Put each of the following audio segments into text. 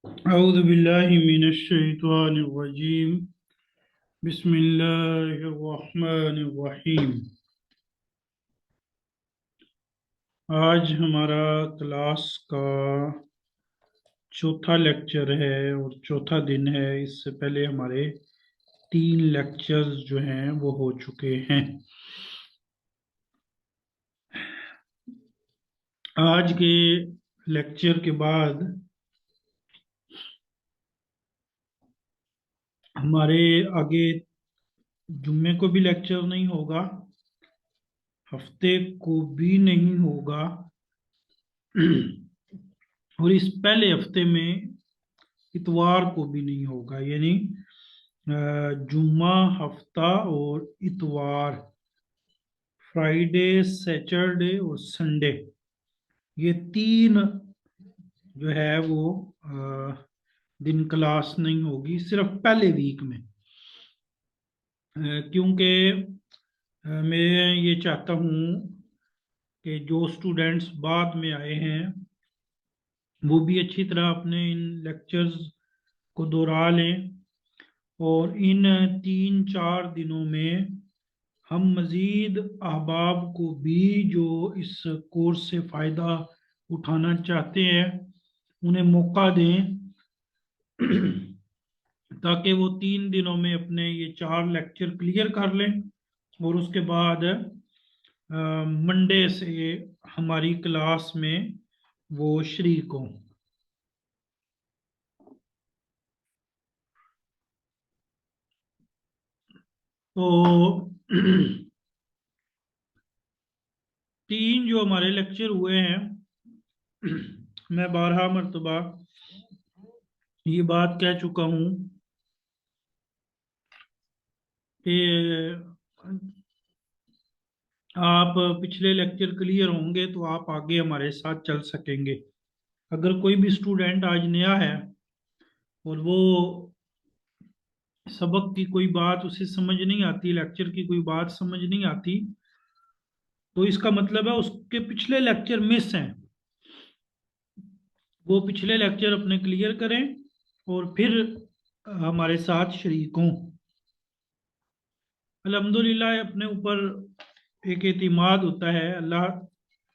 अऊज़ु बिल्लाहि मिनश शैतानिर रजीम। बिस्मिल्लाहिर रहमानिर रहीम। आज हमारा क्लास का चौथा लेक्चर है और चौथा दिन है। इससे पहले हमारे 3 लेक्चर्स जो हैं वो हो चुके हैं। आज के लेक्चर के बाद हमारे आगे जुम्मे को भी लेक्चर नहीं होगा, हफ्ते को भी नहीं होगा और इस पहले हफ्ते में इतवार को भी नहीं होगा। यानी जुम्मा, हफ्ता और इतवार, फ्राइडे, सैटरडे और संडे, ये 3 जो है वो दिन क्लास नहीं होगी, सिर्फ पहले वीक में। क्योंकि मैं ये चाहता हूँ कि जो स्टूडेंट्स बाद में आए हैं वो भी अच्छी तरह अपने इन लेक्चर्स को दोहरा लें, और इन 3-4 दिनों में हम मज़ीद अहबाब को भी जो इस कोर्स से फ़ायदा उठाना चाहते हैं उन्हें मौका दें ताकि वो 3 दिनों में अपने ये 4 लेक्चर क्लियर कर लें और उसके बाद मंडे से हमारी क्लास में वो शरीक हों। तो 3 जो हमारे लेक्चर हुए हैं, मैं 12 मरतबा ये बात कह चुका हूँ कि आप पिछले लेक्चर क्लियर होंगे तो आप आगे हमारे साथ चल सकेंगे। अगर कोई भी स्टूडेंट आज नया है और वो सबक की कोई बात उसे समझ नहीं आती, लेक्चर की कोई बात समझ नहीं आती, तो इसका मतलब है उसके पिछले लेक्चर मिस हैं। वो पिछले लेक्चर अपने क्लियर करें और फिर हमारे साथ शरीक हों। अल्हम्दुलिल्लाह अपने ऊपर एक एतिमाद होता है, अल्लाह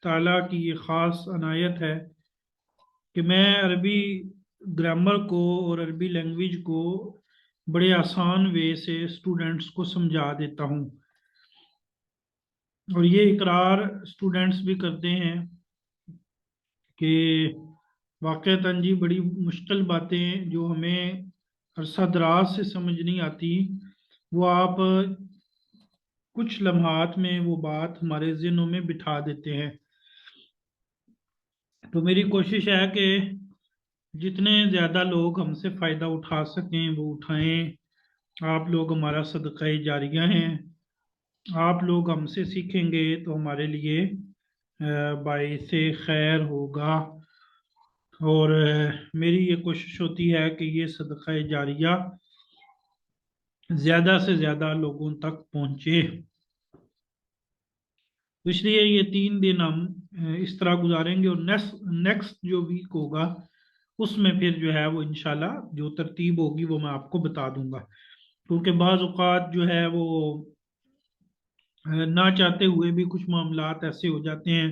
ताला की ये ख़ास अनायत है कि मैं अरबी ग्रामर को और अरबी लैंग्वेज को बड़े आसान वे से स्टूडेंट्स को समझा देता हूँ, और ये इकरार स्टूडेंट्स भी करते हैं कि वाक़तन जी बड़ी मुश्किल बातें जो हमें अरसा दराज से समझ नहीं आती, वो आप कुछ लम्हात में वो बात हमारे ज़हनों में बिठा देते हैं। तो मेरी कोशिश है कि जितने ज़्यादा लोग हमसे फ़ायदा उठा सकें वो उठाएं। आप लोग हमारा सदक़ा जारिया हैं। आप लोग हमसे सीखेंगे तो हमारे लिए बाइसे खैर होगा। और मेरी ये कोशिश होती है कि ये सदक़ा जारिया ज़्यादा से ज़्यादा लोगों तक पहुँचे। तो इसलिए ये 3 दिन हम इस तरह गुजारेंगे, और नेक्स्ट नेक्स्ट जो वीक होगा उसमें फिर जो है वो इंशाल्लाह जो तरतीब होगी वो मैं आपको बता दूंगा। क्योंकि बाज़ औक़ात जो है वो ना चाहते हुए भी कुछ मामलात ऐसे हो जाते हैं।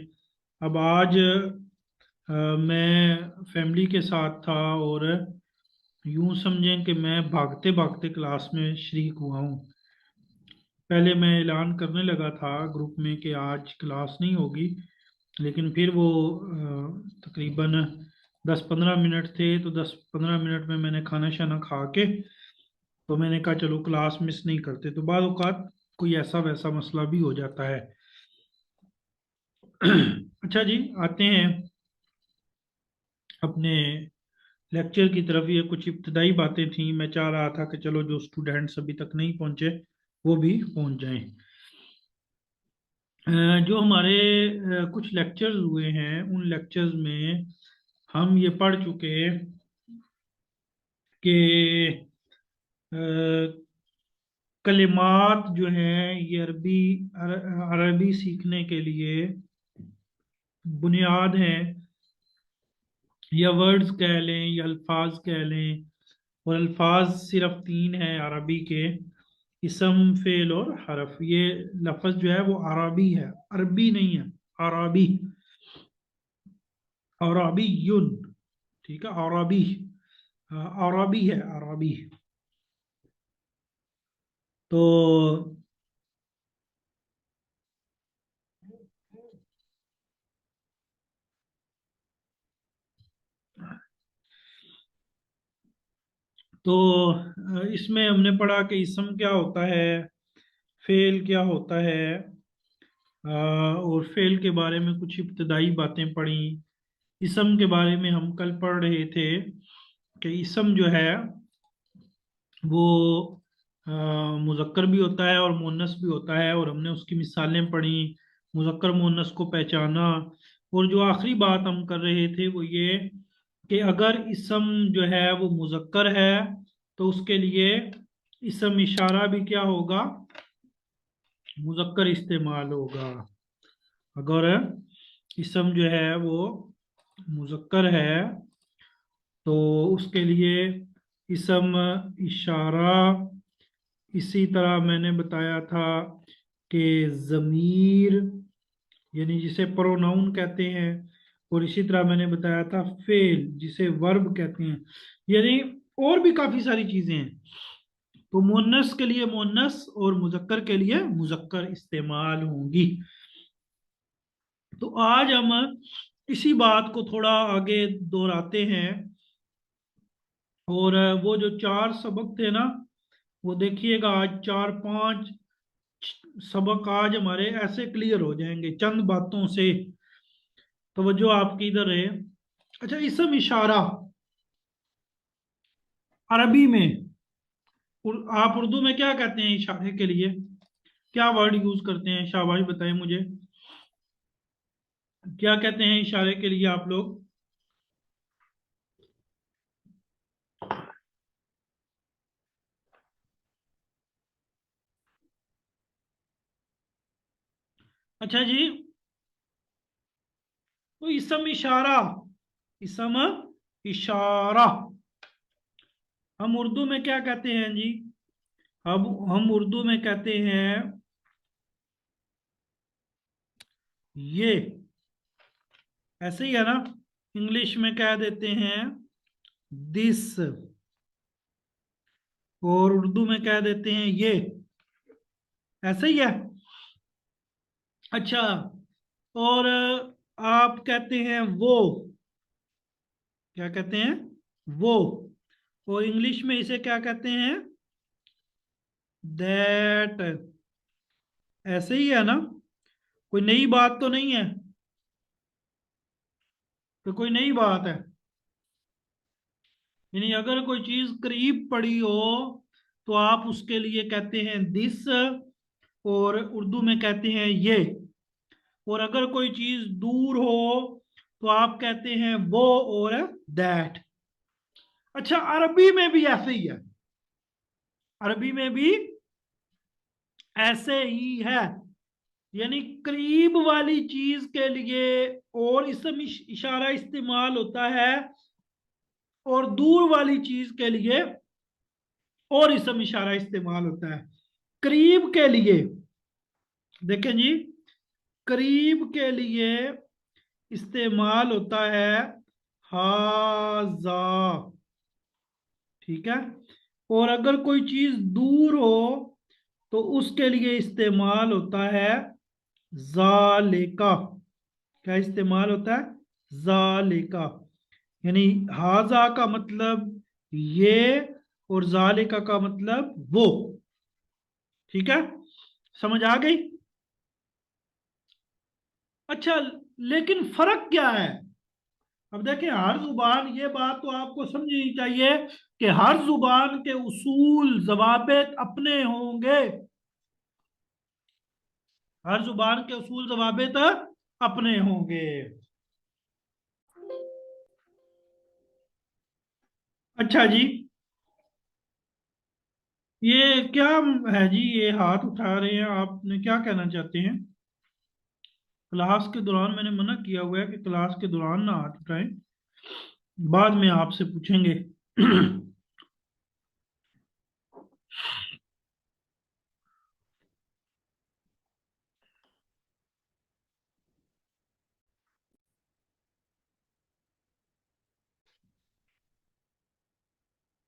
अब आज मैं फैमिली के साथ था और यूं समझें कि मैं भागते भागते क्लास में शरीक हुआ हूँ। पहले मैं ऐलान करने लगा था ग्रुप में कि आज क्लास नहीं होगी, लेकिन फिर वो तकरीबन 10-15 मिनट थे, तो 10-15 मिनट में मैंने खाना शाना खा के तो मैंने कहा चलो क्लास मिस नहीं करते। तो बाद औक़ात कोई ऐसा वैसा मसला भी हो जाता है। अच्छा जी, आते हैं अपने लेक्चर की तरफ। ये कुछ इब्तदाई बातें थी, मैं चाह रहा था कि चलो जो स्टूडेंट्स अभी तक नहीं पहुंचे वो भी पहुंच जाएं। जो हमारे कुछ लेक्चर्स हुए हैं उन लेक्चर्स में हम ये पढ़ चुके हैं कि कलिमात जो हैं ये अरबी सीखने के लिए बुनियाद हैं। या वर्ड्स कह लें या अल्फाज कह लें। और अल्फाज सिर्फ तीन है अरबी के, इसम, फेल और हरफ। ये लफ्ज जो है वो अरबी है, अरबी नहीं है, अरबी, अरबी युन। ठीक है, अरबी, अरबी है, अरबी। तो तो इसमें हमने पढ़ा कि इसम क्या होता है, फेल क्या होता है, और फेल के बारे में कुछ इब्तदाई बातें पढ़ी। इसम के बारे में हम कल पढ़ रहे थे कि इसम जो है वो मुज़क्कर भी होता है और मुन्नस भी होता है, और हमने उसकी मिसालें पढ़ी, मुज़क्कर मुन्नस को पहचाना। और जो आखिरी बात हम कर रहे थे वो ये कि अगर इसम जो है वो मुज़क्कर है तो उसके लिए इसम इशारा भी क्या होगा, मुज़क्कर इस्तेमाल होगा। अगर इसम जो है वो मुज़क्कर है तो उसके लिए इसम इशारा। इसी तरह मैंने बताया था कि ज़मीर, यानी जिसे प्रोनाउन कहते हैं, और इसी तरह मैंने बताया था फेल जिसे वर्ब कहते हैं, यानी और भी काफी सारी चीजें हैं। तो मुन्नस के लिए मुन्नस और मुजक्कर के लिए मुजक्कर इस्तेमाल होंगी। तो आज हम इसी बात को थोड़ा आगे दोहराते हैं। और वो जो चार सबक थे ना, वो देखिएगा आज चार पांच सबक आज हमारे ऐसे क्लियर हो जाएंगे चंद बातों से। तो जो आपकी इधर है, अच्छा, इसम इशारा अरबी में, आप उर्दू में क्या कहते हैं इशारे के लिए, क्या वर्ड यूज करते हैं, शाबाश बताएं मुझे, क्या कहते हैं इशारे के लिए आप लोग। अच्छा जी, तो इसम इशारा, इसम इशारा हम उर्दू में क्या कहते हैं जी, अब हम उर्दू में कहते हैं ये, ऐसे ही है ना। इंग्लिश में कह देते हैं दिस, और उर्दू में कह देते हैं ये, ऐसे ही है। अच्छा, और आप कहते हैं वो, क्या कहते हैं, वो, और इंग्लिश में इसे क्या कहते हैं, दैट, ऐसे ही है ना। कोई नई बात तो नहीं है, तो कोई नई बात है, यानी अगर कोई चीज करीब पड़ी हो तो आप उसके लिए कहते हैं दिस, और उर्दू में कहते हैं ये। और अगर कोई चीज दूर हो तो आप कहते हैं वो और दैट। अच्छा, अरबी में भी ऐसे ही है, अरबी में भी ऐसे ही है, यानी करीब वाली चीज के लिए और इसम इशारा इस्तेमाल होता है, और दूर वाली चीज के लिए और इसम इशारा इस्तेमाल होता है। करीब के लिए देखें जी, करीब के लिए इस्तेमाल होता है हाजा, ठीक है। और अगर कोई चीज दूर हो तो उसके लिए इस्तेमाल होता है जालेका। क्या इस्तेमाल होता है, जालेका, यानी हाजा का मतलब ये, और जालिका का मतलब वो। ठीक है, समझ आ गई। अच्छा, लेकिन फर्क क्या है। अब देखिए, हर जुबान, ये बात तो आपको समझनी चाहिए कि हर जुबान के उसूल जवाबित अपने होंगे, हर जुबान के उसूल जवाबित अपने होंगे। अच्छा जी, ये क्या है जी, ये हाथ उठा रहे हैं, आपने क्या कहना चाहते हैं। क्लास के दौरान मैंने मना किया हुआ है कि क्लास के दौरान ना हाथ उठाएं। बाद में आपसे पूछेंगे।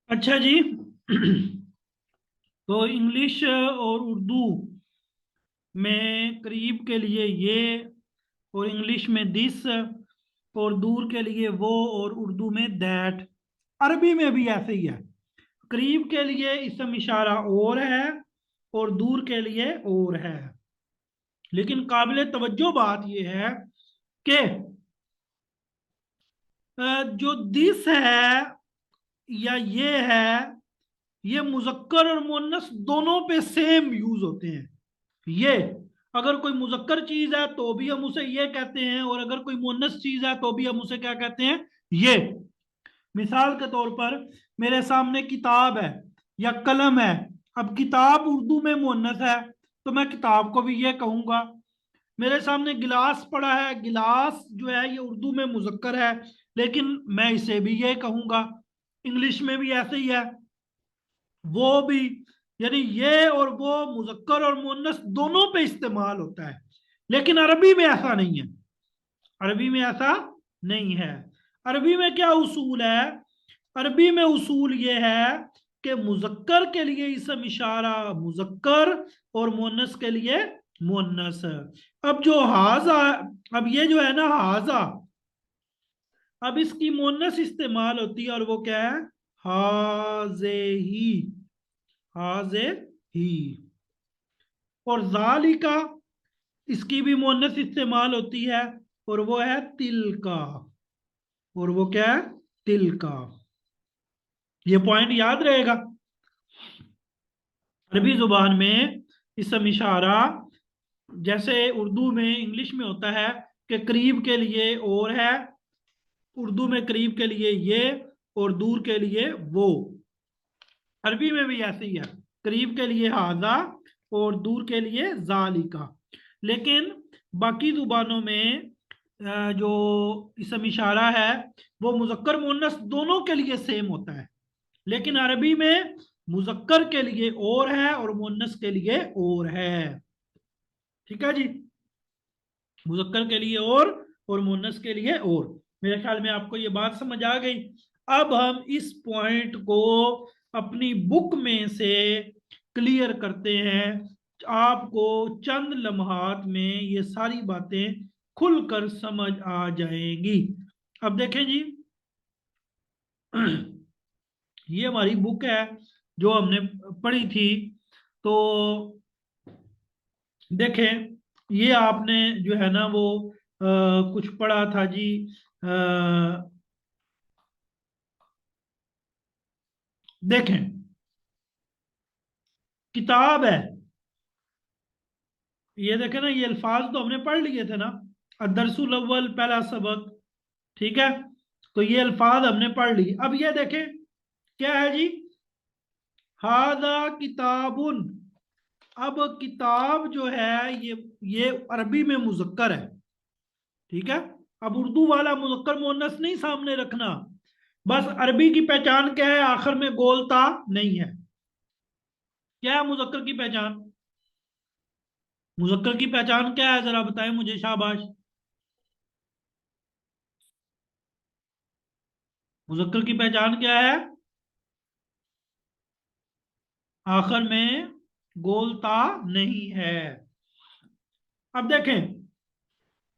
अच्छा जी। तो इंग्लिश और उर्दू में करीब के लिए ये, और इंग्लिश में दिस, और दूर के लिए वो, और उर्दू में दैट। अरबी में भी ऐसे ही है। करीब के लिए इसम इशारा और है, और दूर के लिए और है। लेकिन काबिल तवज्जो बात यह है कि जो दिस है या ये है, ये मुजक्कर और मुन्नस दोनों पे सेम यूज होते हैं। ये अगर कोई मुजक्कर चीज है तो भी हम उसे ये कहते हैं, और अगर कोई मुन्नस चीज है तो भी हम उसे क्या कहते हैं, ये। मिसाल के तौर पर मेरे सामने किताब है या कलम है। अब किताब उर्दू में मुन्नस है तो मैं किताब को भी ये कहूंगा। मेरे सामने गिलास पड़ा है, गिलास जो है ये उर्दू में मुजक्कर है, लेकिन मैं इसे भी ये कहूंगा। इंग्लिश में भी ऐसे ही है, वो भी। यानी ये और वो मुजक्कर और मुन्नस दोनों पे इस्तेमाल होता है। लेकिन अरबी में ऐसा नहीं है। अरबी में ऐसा नहीं है। अरबी में क्या उसूल है? अरबी में उसूल ये है कि मुजक्कर के लिए इसम इशारा मुजक्कर, और मुन्नस के लिए मुन्नस। अब जो हाजा, अब ये जो है ना हाजा, अब इसकी मुन्नस इस्तेमाल होती है, और वो क्या है? हाजे ही। हाजे ही। और जालिका, इसकी भी मुन्नस इस्तेमाल होती है, और वो है तिल का। और वो क्या है? तिल का। ये पॉइंट याद रहेगा। अरबी जुबान में इसम इशारा जैसे उर्दू में इंग्लिश में होता है कि करीब के लिए और है, उर्दू में करीब के लिए ये, और दूर के लिए वो। अरबी में भी ऐसे ही है, करीब के लिए हाजा, और दूर के लिए जालिका। लेकिन बाकी जुबानों में जो इसम इशारा है वो मुजक्कर मुन्नस दोनों के लिए सेम होता है। लेकिन अरबी में मुजक्कर के लिए और है और मुन्नस के लिए और है। ठीक है जी। मुजक्कर के लिए और मुन्नस के लिए और। मेरे ख्याल में आपको ये बात समझ आ गई। अब हम इस पॉइंट को अपनी बुक में से क्लियर करते हैं। आपको चंद लम्हात में ये सारी बातें खुलकर समझ आ जाएंगी। अब देखें जी। ये हमारी बुक है जो हमने पढ़ी थी। तो देखें, ये आपने जो है ना वो कुछ पढ़ा था जी। देखें, किताब है। ये देखें ना, ये अल्फाज तो हमने पढ़ लिए थे ना, अदरसुल अव्वल पहला सबक। ठीक है। तो ये अल्फाज हमने पढ़ लिए। अब ये देखें क्या है जी, हादा किताबुन। अब किताब जो है ये अरबी में मुजक्कर है। ठीक है। अब उर्दू वाला मुजक्कर मुअन्नस नहीं सामने रखना। बस अरबी की पहचान क्या है? आखिर में गोलता नहीं है। क्या है मुजक्कर की पहचान? मुजक्कर की पहचान क्या है, जरा बताएं मुझे, शाबाश। मुजक्कर की पहचान क्या है? आखिर में गोलता नहीं है। अब देखें,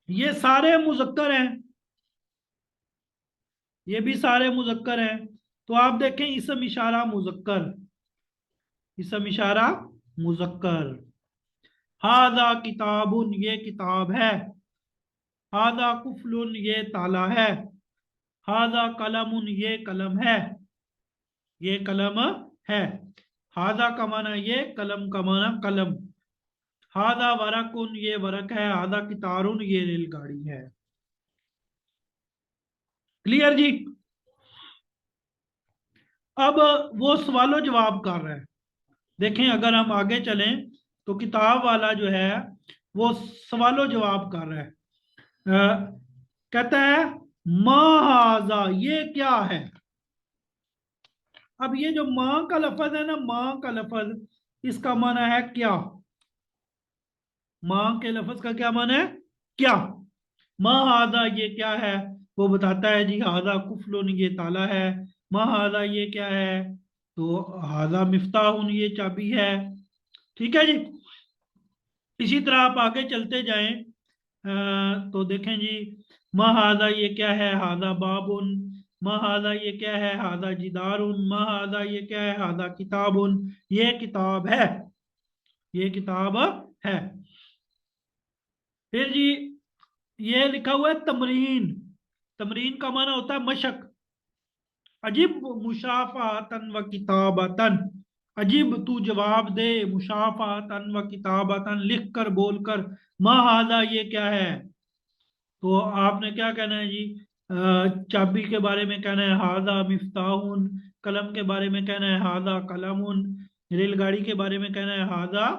ये सारे मुजक्कर हैं, ये भी सारे मुजक्कर हैं। तो आप देखें, इसम इशारा मुजक्कर, इसम इशारा मुजक्कर। हादा किताबुन, ये किताब है। हादा कुफलुन, ये ताला है। हादा कलमुन, ये कलम है। ये कलम है। हादा का माना ये, कलम का माना कलम। हादा वरकुन, ये वरक है। हादा कितारुन, ये रेलगाड़ी है। क्लियर जी। अब वो सवालो जवाब कर रहे हैं। देखें, अगर हम आगे चलें तो किताब वाला जो है वो सवालो जवाब कर रहा है। कहता है मा हाजा ये क्या है। अब ये जो माँ का लफज है ना, माँ का लफज, इसका माना है क्या। माँ के लफज का क्या माना है, क्या। माँ हाजा ये क्या है, वो बताता है जी हाजा कुफलुन ये ताला है। माँ हाजा ये क्या है, तो हाजा मिफ्ताहुन ये चाबी है। ठीक है जी। इसी तरह आप आगे चलते जाएं, तो देखें जी, मा हाजा ये क्या है, हाजा बाबुन। मा हाजा ये क्या है, हाजा जिदारुन। मा हाजा ये क्या है, हाजा किताबुन। ये किताब है, ये किताब है। फिर जी ये लिखा हुआ है तमरीन। तमरीन का माना होता है मशक। अजीब मुशाफातन व किताबतन। अजीब तू जवाब दे, मुशाफातन व किताबतन लिख कर बोल कर। मा हाजा ये क्या है, तो आपने क्या कहना है जी, चाबी के बारे में कहना है हाजा मिफ्ताहुन। कलम के बारे में कहना है हाजा कलमुन। रेलगाड़ी के बारे में कहना है हाजा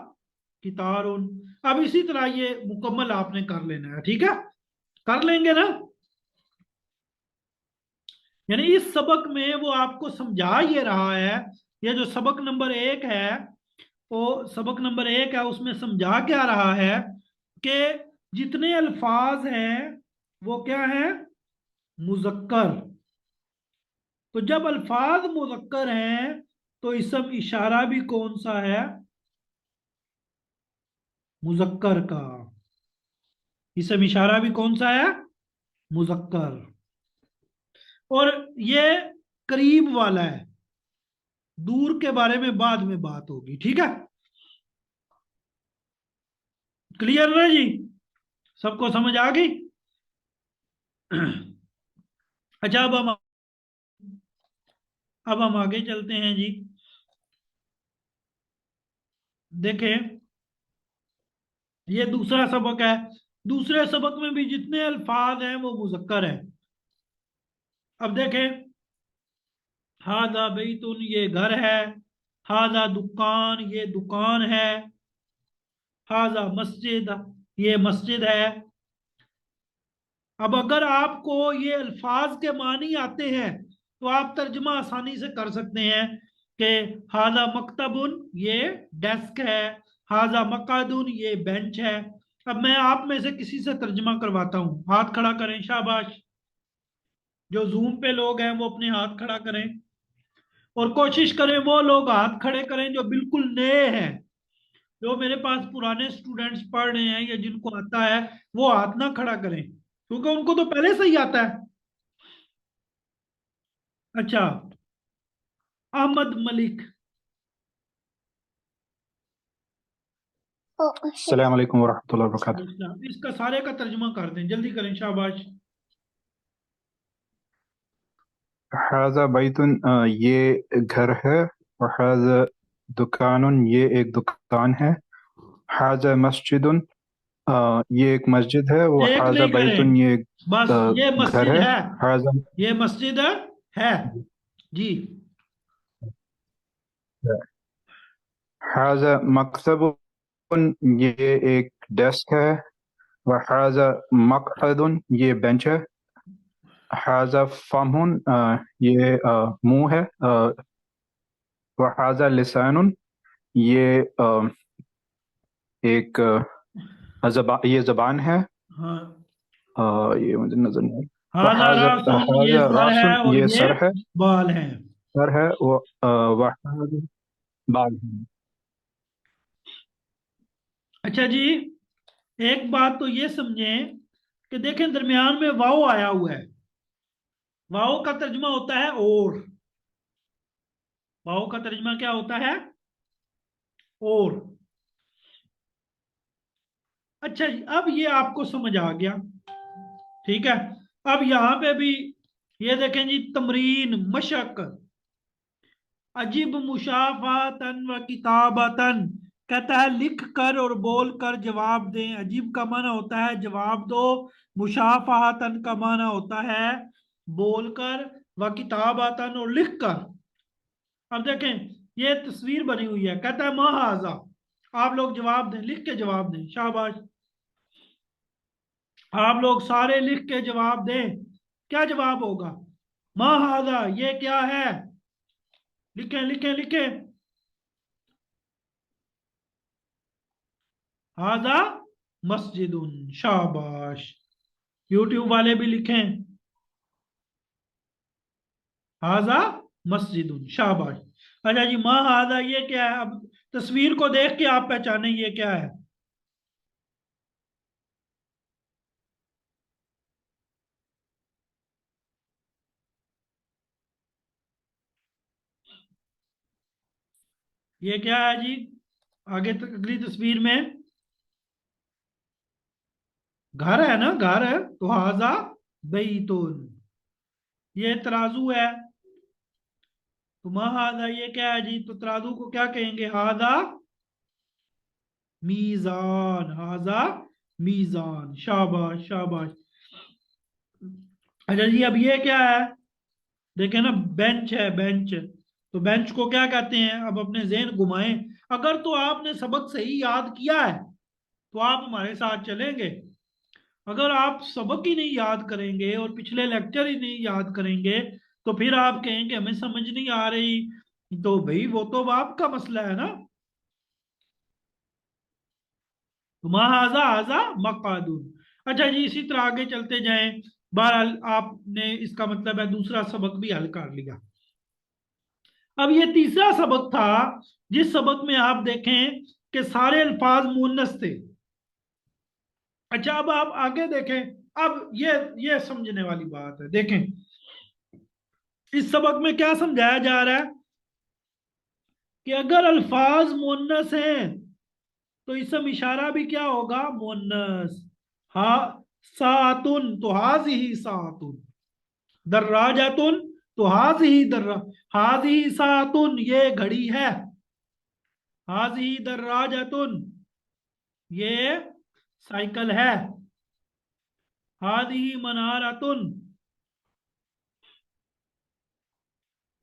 कितारुन। अब इसी तरह ये मुकम्मल आपने कर लेना है, ठीक है। कर लेंगे ना। यानी इस सबक में वो आपको समझा ये रहा है, ये जो सबक नंबर 1 है, वो सबक नंबर 1 है, उसमें समझा क्या रहा है कि जितने अल्फाज हैं वो क्या है, मुजक्कर। तो जब अल्फाज मुजक्कर हैं तो इसम इशारा भी कौन सा है, मुजक्कर का। इसम इशारा भी कौन सा है, मुजक्कर। और ये करीब वाला है, दूर के बारे में बाद में बात होगी, ठीक है। क्लियर ना जी, सबको समझ आ गई। अच्छा अब हम आगे चलते हैं जी। देखें, ये दूसरा सबक है। दूसरे सबक में भी जितने अल्फाज हैं वो मुजक्कर हैं। अब देखें, हाजा बैतुन ये घर है। हाजा दुकान ये दुकान है। हाजा मस्जिद ये मस्जिद है। अब अगर आपको ये अल्फाज के मानी आते हैं तो आप तर्जमा आसानी से कर सकते हैं कि हाजा मकतबुन ये डेस्क है। हाजा मकादुन ये बेंच है। अब मैं आप में से किसी से तर्जमा करवाता हूँ, हाथ खड़ा करें, शाबाश। जो जूम पे लोग हैं वो अपने हाथ खड़ा करें, और कोशिश करें वो लोग हाथ खड़े करें जो बिल्कुल नए हैं। जो मेरे पास पुराने स्टूडेंट्स पढ़ रहे हैं या जिनको आता है, वो हाथ ना खड़ा करें, क्योंकि उनको तो पहले से ही आता है। अच्छा, अहमद मलिक। अस्सलाम वालेकुम वरहमतुल्लाहि वबरकातुहू। इसका सारे का तर्जुमा कर दें, जल्दी करें, शाबाश। हाजा बैतुन ये घर है। और हाजा दुकानुन ये एक दुकान है। हाजा मस्जिदुन ये एक मस्जिद है। वो एक हाजा नहीं बैतुन करें, ये एक बस ये घर मस्जिद है। है। हाजा ये मस्जिद है जी। हाजा मकतबुन ये एक डेस्क है। व हाजा मकअदुन ये बेंच है। हाजा फमहुन ये मुंह है। व हाजा लिसानुन ये एक ये जबान है। हाँ, ये मुझे नजर नहीं आई। हाजा वहाजा रासुन ये हाजा सर है रासुन और ये ये सर है। बाल है। सर है वो वहाजा बाल है। अच्छा जी, एक बात तो ये समझें कि देखें दरमियान में वाव आया हुआ है। वाव का तर्जमा होता है और। वाव का तर्जमा क्या होता है, और। अच्छा जी, अब ये आपको समझ आ गया, ठीक है। अब यहां पे भी ये देखें जी, तमरीन मशक। अजीब मुशाफातन व किताबतन, कहता है लिख कर और बोल कर जवाब दें। अजीब का माना होता है जवाब दो। मुशाफातन का माना होता है बोलकर, व किताबतन और लिख कर। अब देखें, ये तस्वीर बनी हुई है, कहता है महाजा। आप लोग जवाब दें, लिख के जवाब दें, शाबाश। आप लोग सारे लिख के जवाब दें। क्या जवाब होगा? मा हाजा ये क्या है? लिखें लिखें लिखें। हाजा मस्जिदुन। शाबाश। यूट्यूब वाले भी लिखें। हाजा मस्जिदुन। शाबाश। अच्छा जी, मा हाजा ये क्या है? अब तस्वीर को देख के आप पहचाने ये क्या है। ये क्या है जी? आगे तक अगली तस्वीर में घर है ना, घर है तो हाजा बैतुन। ये तराजू है तो मा हाजा ये क्या है जी? तो तराजू को क्या कहेंगे? हाजा मीजान। हाजा मीजान। शाबाश शाबाश। अच्छा जी, अब ये क्या है? देखे ना, बेंच है, बेंच। तो बेंच को क्या कहते हैं? अब अपने जहन घुमाएं। अगर तो आपने सबक सही याद किया है तो आप हमारे साथ चलेंगे। अगर आप सबक ही नहीं याद करेंगे और पिछले लेक्चर ही नहीं याद करेंगे तो फिर आप कहेंगे हमें समझ नहीं आ रही। तो भाई वो तो आपका मसला है ना। तो माँ हाजा हाजा मकादून। अच्छा जी, इसी तरह आगे चलते जाएं। बहरहाल आपने इसका मतलब है दूसरा सबक भी हल कर लिया। अब ये तीसरा सबक था जिस सबक में आप देखें कि सारे अल्फाज मुन्नस थे। अच्छा, अब आप आगे देखें। अब ये समझने वाली बात है, देखें इस सबक में क्या समझाया जा रहा है कि अगर अल्फाज मुन्नस हैं तो इसम इशारा भी क्या होगा? मुन्नस। हा सातुन तो हाज ही सातुन। दर्राजातुन तो हाज ही दर्रा। हाज ही सातुन ये घड़ी है। हाज ही दर्राजातुन ये साइकिल है। हाज ही मनारातुन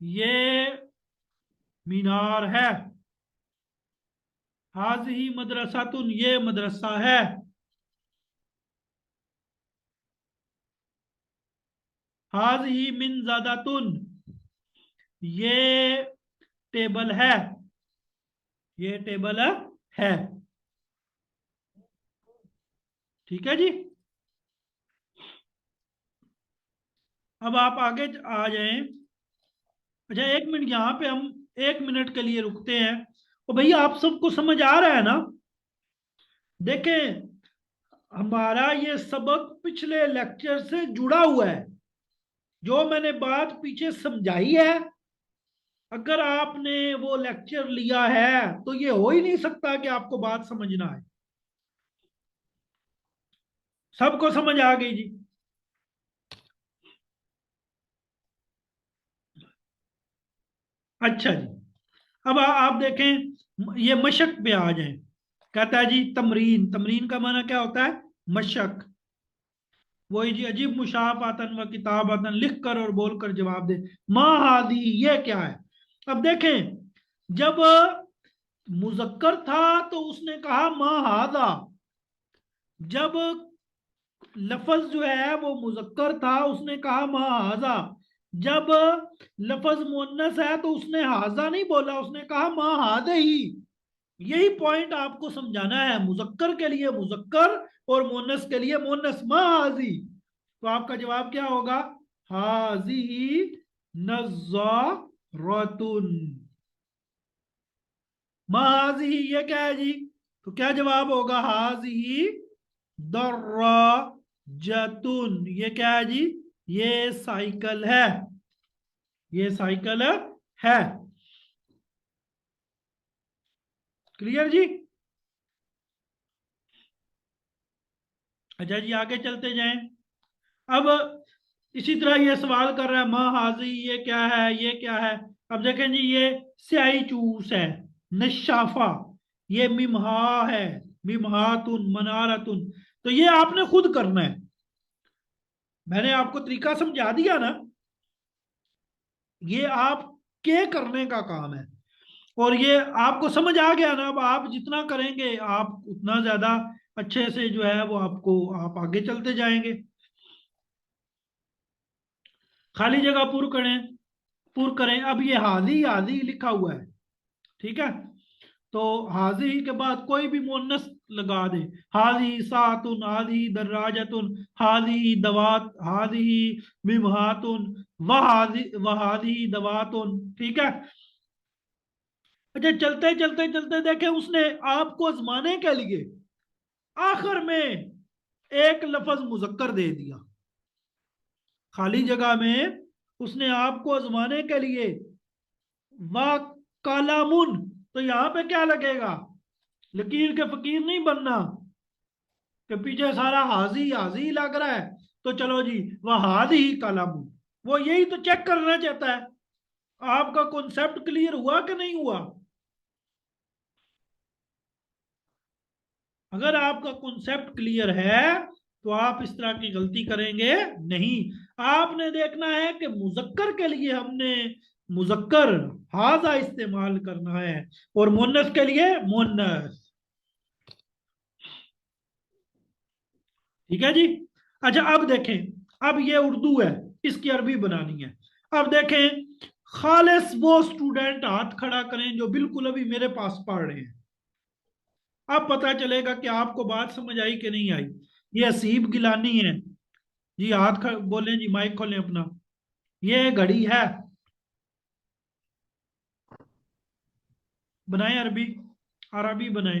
ये मीनार है। हाज ही मदरसातुन ये मदरसा है। हाज ही मिन ज्यादातुन ये टेबल है। ये टेबल है। ठीक है जी। अब आप आगे आ जाएं। अच्छा, एक मिनट यहाँ पे हम 1 मिनट के लिए रुकते हैं। तो भैया आप सबको समझ आ रहा है ना? देखें, हमारा ये सबक पिछले लेक्चर से जुड़ा हुआ है। जो मैंने बात पीछे समझाई है, अगर आपने वो लेक्चर लिया है तो ये हो ही नहीं सकता कि आपको बात समझ ना आए। सबको समझ आ गई जी? अच्छा जी। अब आप देखें, ये मशक पे आ जाए। कहता है जी तमरीन। तमरीन का माना क्या होता है? मशक। वही जी, अजीब मुशाफातन व किताबतन लिख कर और बोल कर जवाब दे। माँ हादी ये क्या है? अब देखें, जब मुजक्कर था तो उसने कहा माँ हादा। जब लफज जो है वो मुजक्कर था उसने कहा माँ हाजा। जब लफज मुन्नस है तो उसने हाजा नहीं बोला, उसने कहा माँ हादे ही। यही पॉइंट आपको समझाना है। मुजक्कर के लिए मुजक्कर और मुन्नस के लिए मुन्नस। माँ हाजी तो आपका जवाब क्या होगा? हाजी नज़ारतुन। माँ हाजी ये क्या है जी? तो क्या जवाब होगा? हाजी दर्राजतुन ये क्या है जी? ये साइकिल है। ये साइकिल है। क्लियर जी? अच्छा जी, आगे चलते जाएं। अब इसी तरह ये सवाल कर रहा है माँ हाजी ये क्या है? ये क्या है? अब देखें जी, ये स्याही चूस है। नशाफा ये मिमहा है। मिमहातुन मनारतुन। तो ये आपने खुद करना है। मैंने आपको तरीका समझा दिया ना। ये आपके करने का काम है। और ये आपको समझ आ गया ना? अब आप जितना करेंगे आप उतना ज्यादा अच्छे से जो है वो आपको, आप आगे चलते जाएंगे। खाली जगह पुर करें। अब ये हाजी हाजी लिखा हुआ है, ठीक है। तो हाजी के बाद कोई भी मुअन्नस लगा दे। हाजी सातुन, हाजी दर्राजतुन, हाजी दवात, हाजी मिमहातुन, वहाजी दवातुन, ठीक है। अच्छा, चलते चलते चलते देखे उसने आपको आजमाने के लिए आखिर में एक लफ्ज मुजक्कर दे दिया। खाली जगह में उसने आपको आजमाने के लिए वा कालामुन, तो यहां पे क्या लगेगा? लकीर के फकीर नहीं बनना कि पीछे सारा हाजी हाजी लग रहा है। तो चलो जी, वह हाजी ही कालामुन, वो यही तो चेक करना चाहता है आपका कॉन्सेप्ट क्लियर हुआ कि नहीं हुआ। अगर आपका कॉन्सेप्ट क्लियर है तो आप इस तरह की गलती करेंगे नहीं। आपने देखना है कि मुजक्कर के लिए हमने मुजक्कर हाजा इस्तेमाल करना है और मुन्नस के लिए मुन्नस। ठीक है जी। अच्छा, अब देखें, अब ये उर्दू है, इसकी अरबी बनानी है। अब देखें, खालिस वो स्टूडेंट हाथ खड़ा करें जो बिल्कुल अभी मेरे पास पढ़ रहे हैं। अब पता चलेगा कि आपको बात समझ आई कि नहीं आई। ये हसीब गिलानी है जी। बोलें जी, माइक खोलें अपना। ये घड़ी है। बनाए अरबी, अरबी बनाए।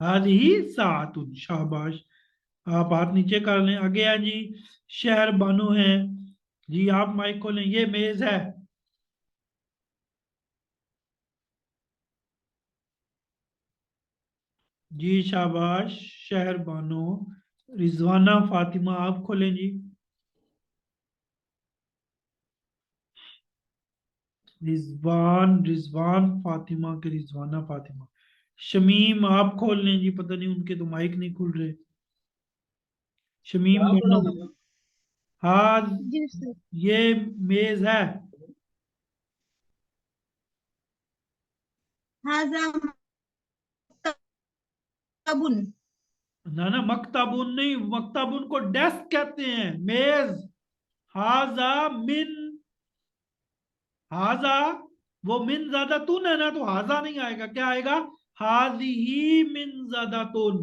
हादिही सातुन, शाबाश। आप हाथ नीचे कर लें। आगे हैं जी, शहर बानो है जी। आप माइक खोलें। ये मेज है जी, शाबाश। शहर बानो। रिजवाना फातिमा, आप खोलें जी। रिजवान फातिमा के रिजवाना फातिमा। शमीम, आप खोल लें जी। पता नहीं उनके तो माइक नहीं खुल रहे। शमीम बानो। हाँ, जी सर। ये मेज है। हाजा मक्तबुन। ना ना, मकताबुन नहीं, मकताबुन को डेस्क कहते हैं, मेज। हाजा मिन, हाजा, वो मिन ज्यादा तुन है ना, तो हाजा नहीं आएगा, क्या आएगा? हादी ही मिन ज्यादा तुन,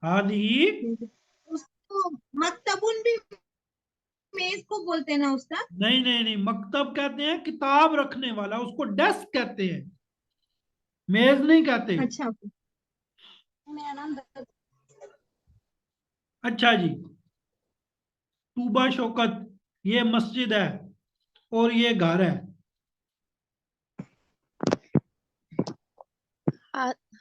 हादी ही। उसको मक्तबुन भी मेज को बोलते हैं ना उस्ताद? नहीं नहीं नहीं, मकतब कहते हैं किताब रखने वाला, उसको डेस्क कहते हैं, मेज नहीं कहते। अच्छा, मेरा नाम अच्छा जी। तूबा शौकत, ये मस्जिद है और ये घर है।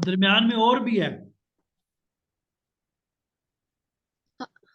दरमियान में और भी है।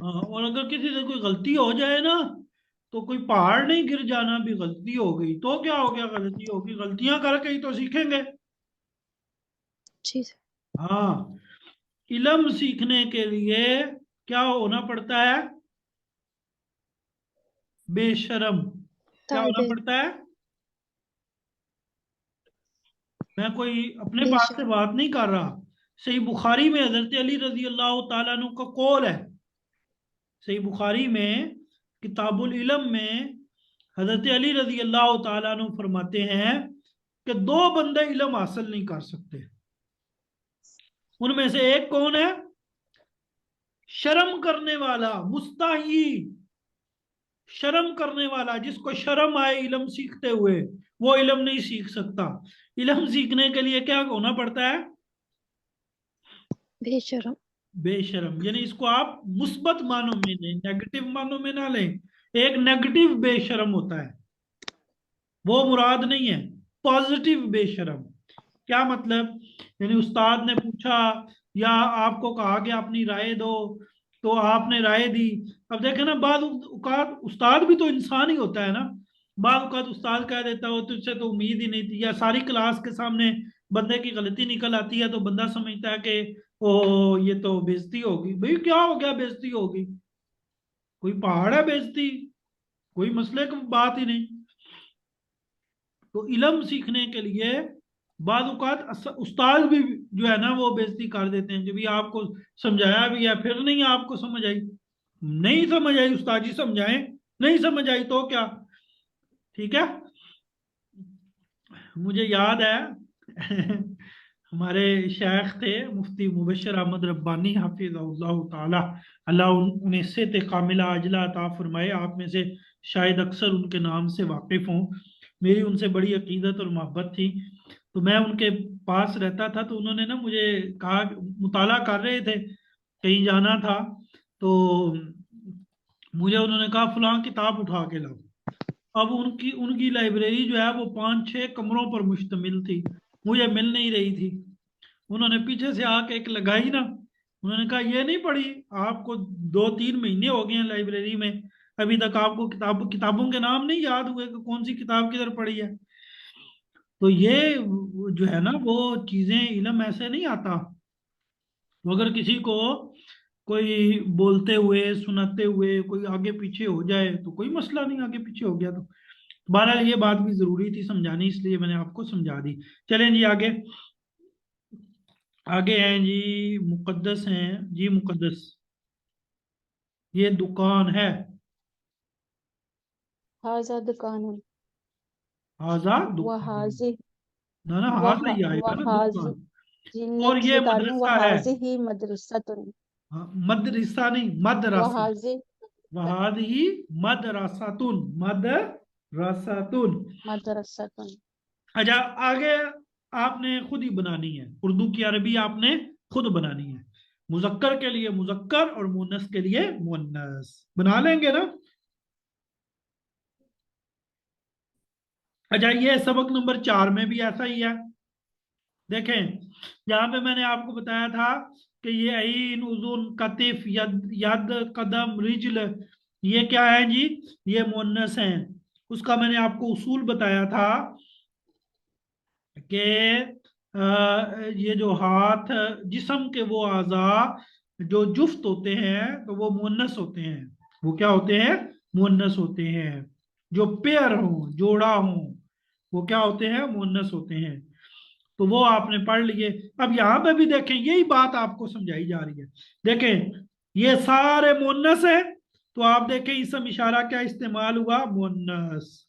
हाँ, और अगर किसी से कोई गलती हो जाए ना, तो कोई पहाड़ नहीं गिर जाना भी गलती हो गई तो क्या हो गया? गलती होगी, गलतियां करके ही तो सीखेंगे। जी सर। हाँ, इल्म सीखने के लिए क्या होना पड़ता है? बेशरम। क्या होना ताबे, पड़ता है? मैं कोई अपने पास से बेशरम. बात नहीं कर रहा। सही बुखारी में हजरत अली रजी अल्लाह तआला अन्हु का कौल है। सही बुखारी में किताबुल इल्म में हजरत अली रजी अल्लाह तआला अन्हु फरमाते हैं कि दो बंदे इल्म हासिल नहीं कर सकते। उनमें से एक कौन है? शर्म करने वाला, मुस्ताही, शर्म करने वाला, जिसको शर्म आए इल्म सीखते हुए, वो इल्म नहीं सीख सकता। इल्म सीखने के लिए क्या होना पड़ता है? बेशरम. बेशरम। यानी इसको आप मुस्बत मानों में लें, नेगेटिव मानों में ना लें। एक नेगेटिव बेशरम होता है, वो मुराद नहीं है। पॉजिटिव बेशरम। क्या मतलब? यानी उस्ताद ने पूछा या आपको कहा कि अपनी राय दो, तो आपने राय दी। अब देखे ना, बाद औकात उस्ताद भी तो इंसान ही होता है ना। बाद औकात उस्ताद कह देता हो तुझसे तो उम्मीद ही नहीं थी, या सारी क्लास के सामने बंदे की गलती निकल आती है तो बंदा समझता है कि ओ ये तो बेइज्जती होगी। भाई क्या हो गया बेइज्जती होगी? कोई पहाड़ है बेइज्जती? कोई मसले की बात ही नहीं। तो इल्म सीखने के लिए बाद औक़ात उस्ताद भी जो है ना वो बेइज्जती कर देते हैं कि भी आपको समझाया भी है फिर नहीं आपको समझ आई। नहीं समझ आई उस्ताद जी समझाएं, नहीं समझ आई तो क्या। ठीक है। मुझे याद है हमारे शेख थे मुफ्ती मुबशर अहमद रब्बानी हाफिज़हुल्लाह ताला, अल्लाह उन्हें सेहत कामिला अजला अता फरमाए। आप में से शायद अक्सर उनके नाम से वाकिफ हों। मेरी उनसे बड़ी अकीदत और मोहब्बत थी। तो मैं उनके पास रहता था तो उन्होंने ना मुझे कहा, मुताला कर रहे थे, कहीं जाना था, तो मुझे उन्होंने कहा फलां किताब उठा के लाओ। अब उनकी उनकी लाइब्रेरी जो है वो 5-6 कमरों पर मुश्तमिल थी, मुझे मिल नहीं रही थी। उन्होंने पीछे से आके एक लगाई ना, उन्होंने कहा ये नहीं पढ़ी, आपको 2-3 महीने हो गए हैं लाइब्रेरी में, अभी तक आपको किताबों के नाम नहीं याद हुए कि कौन सी किताब किधर पड़ी है। तो ये जो है ना वो चीजें, इल्म ऐसे नहीं आता। तो अगर किसी को कोई बोलते हुए सुनाते हुए कोई आगे पीछे हो जाए तो कोई मसला नहीं, आगे पीछे हो गया तो। बहरहाल ये बात भी जरूरी थी समझानी, इसलिए मैंने आपको समझा दी। चलें जी आगे। आगे हैं जी मुकद्दस हैं जी, मुकद्दस ये दुकान है। हाजा दुकान हाजा दुकान, वहाजी ना ना हाजा ही आएगा ना वहाजी दुकान। जी और नेक्स्ट ये बता रही हूँ, मदरसा है। वहाजी ही मदरसतुन। हाँ, मदरसा नहीं मदरसा। वहाजी वहादी मदरसातुन, मदरसातुन। मदरसतुन। अच्छा आगे आपने खुद ही बनानी है, उर्दू की अरबी आपने खुद बनानी है। मुजक्कर के लिए मुजक्कर और मुन्नस के लिए मुन्नस बना लेंगे ना। अच्छा ये सबक नंबर 4 में भी ऐसा ही है। देखें यहाँ पे मैंने आपको बताया था कि ये ऐन उजुन कतिफ यद यद कदम रिजल, ये क्या है जी, ये मुन्नस हैं। उसका मैंने आपको उसूल बताया था कि ये जो हाथ जिस्म के वो आज़ा जो जुफ्त होते हैं तो वो मुन्नस होते हैं। वो क्या होते हैं, मुन्नस होते हैं। जो पेयर हो, जोड़ा हो, वो क्या होते हैं, मुन्नस होते हैं। तो वो आपने पढ़ लिए। अब यहां पे भी देखें यही बात आपको समझाई जा रही है। देखें ये सारे मुन्नस है, तो आप देखें इसम इशारा क्या इस्तेमाल हुआ, मुन्नस।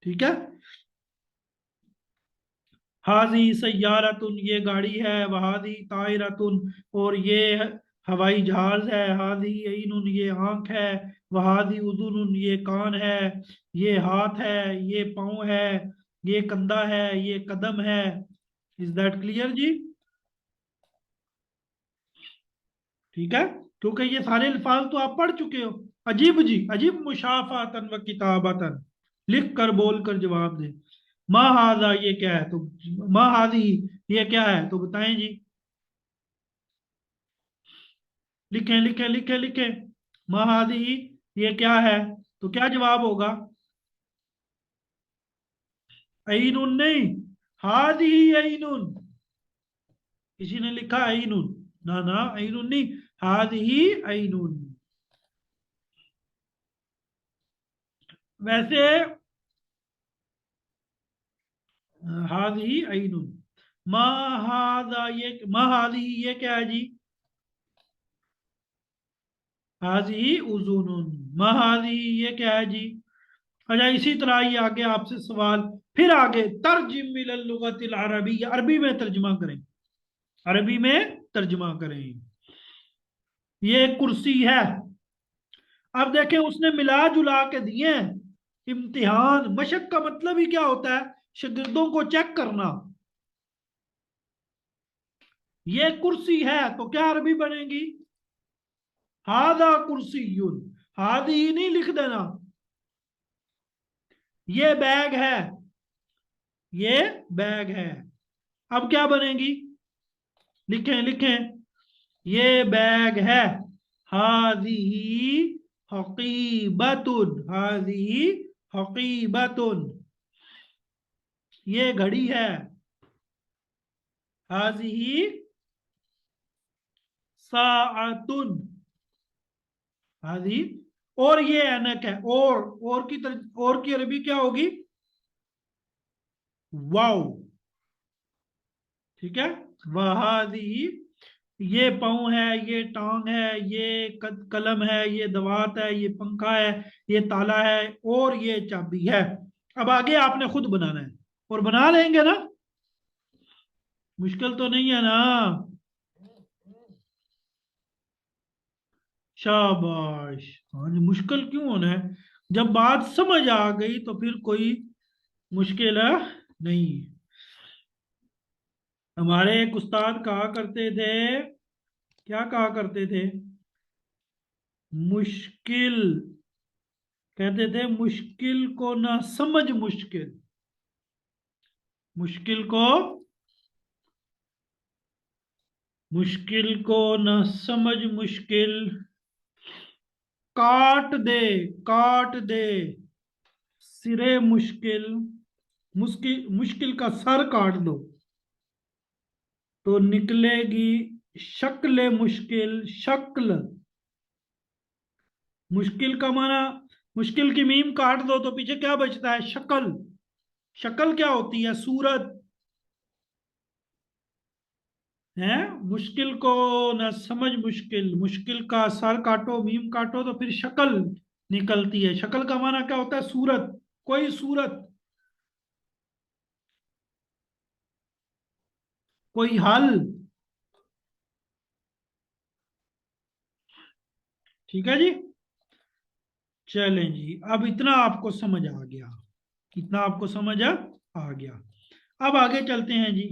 ठीक है। हाजी सैयारतुन ये गाड़ी है, वहादी तायरतुन और ये हवाई जहाज है, हादी ऐनुन ये आंख है, वहादी उजुनुन ये कान है, ये हाथ है, ये पाँव है, ये कंधा है, ये कदम है। इज दैट क्लियर जी। ठीक है। क्योंकि ये सारे अल्फाज तो आप पढ़ चुके हो। अजीब जी अजीब, मुशाफातन व किताबतन, लिख कर बोल कर जवाब दे। मा हाजा ये क्या है, तो मा हाजी ये क्या है तो बताएं जी। लिखें लिखें लिखें लिखें। मा हाजी ये क्या है, तो क्या जवाब होगा। ऐनुन नहीं, हादी ऐनुन। किसी ने लिखा ऐनुन, ना ना ऐनुन नहीं, हादी ऐनुन। वैसे हादी ऐनुन। मा हादा ये मा हादी ये क्या है जी, हाजी उजुनुन। मा हादी ये क्या है जी। अच्छा इसी तरह ये आगे आपसे सवाल, फिर आगे तर्जिम मिनल लुगतिल अरबी, अरबी में तर्जुमा करें, अरबी में तर्जुमा करें। ये कुर्सी है। अब देखें उसने मिला जुला के दिए हैं। इम्तिहान मशक का मतलब ही क्या होता है, शागिर्दों को चेक करना। ये कुर्सी है तो क्या अरबी बनेगी, हादा कुर्सीयुन। हादी नहीं लिख देना। ये बैग है, ये बैग है। अब क्या बनेगी, लिखें लिखें। ये बैग है, हादी हकीबतुन, हादी हकीबतुन। ये घड़ी है, हाजी साअतुन, हाजी। और ये ऐनक है, और की अरबी क्या होगी, वाओ, ठीक है। वहादी, ये पाँव है, ये टांग है, ये कलम है, ये दवात है, ये पंखा है, ये ताला है और ये चाबी है। अब आगे आपने खुद बनाना है और बना लेंगे ना, मुश्किल तो नहीं है ना। शाबाश। हाँ जी, मुश्किल क्यों होना है, जब बात समझ आ गई तो फिर कोई मुश्किल है नहीं। हमारे एक उस्ताद कहा करते थे, क्या कहा करते थे, मुश्किल, कहते थे मुश्किल को ना समझ मुश्किल, मुश्किल को, मुश्किल को न समझ मुश्किल, काट दे, काट दे सिरे मुश्किल, मुश्किल मुश्किल का सर काट दो तो निकलेगी शक्ल मुश्किल, शक्ल, मुश्किल का माना, मुश्किल की मीम काट दो तो पीछे क्या बचता है, शक्ल। शक्ल क्या होती है, सूरत है। मुश्किल को न समझ मुश्किल, मुश्किल का सर काटो, मीम काटो तो फिर शक्ल निकलती है। शक्ल का माना क्या होता है, सूरत, कोई सूरत, कोई हल, ठीक है जी। चलें जी, अब इतना आपको समझ आ गया, कितना आपको समझ आ गया। अब आगे चलते हैं जी।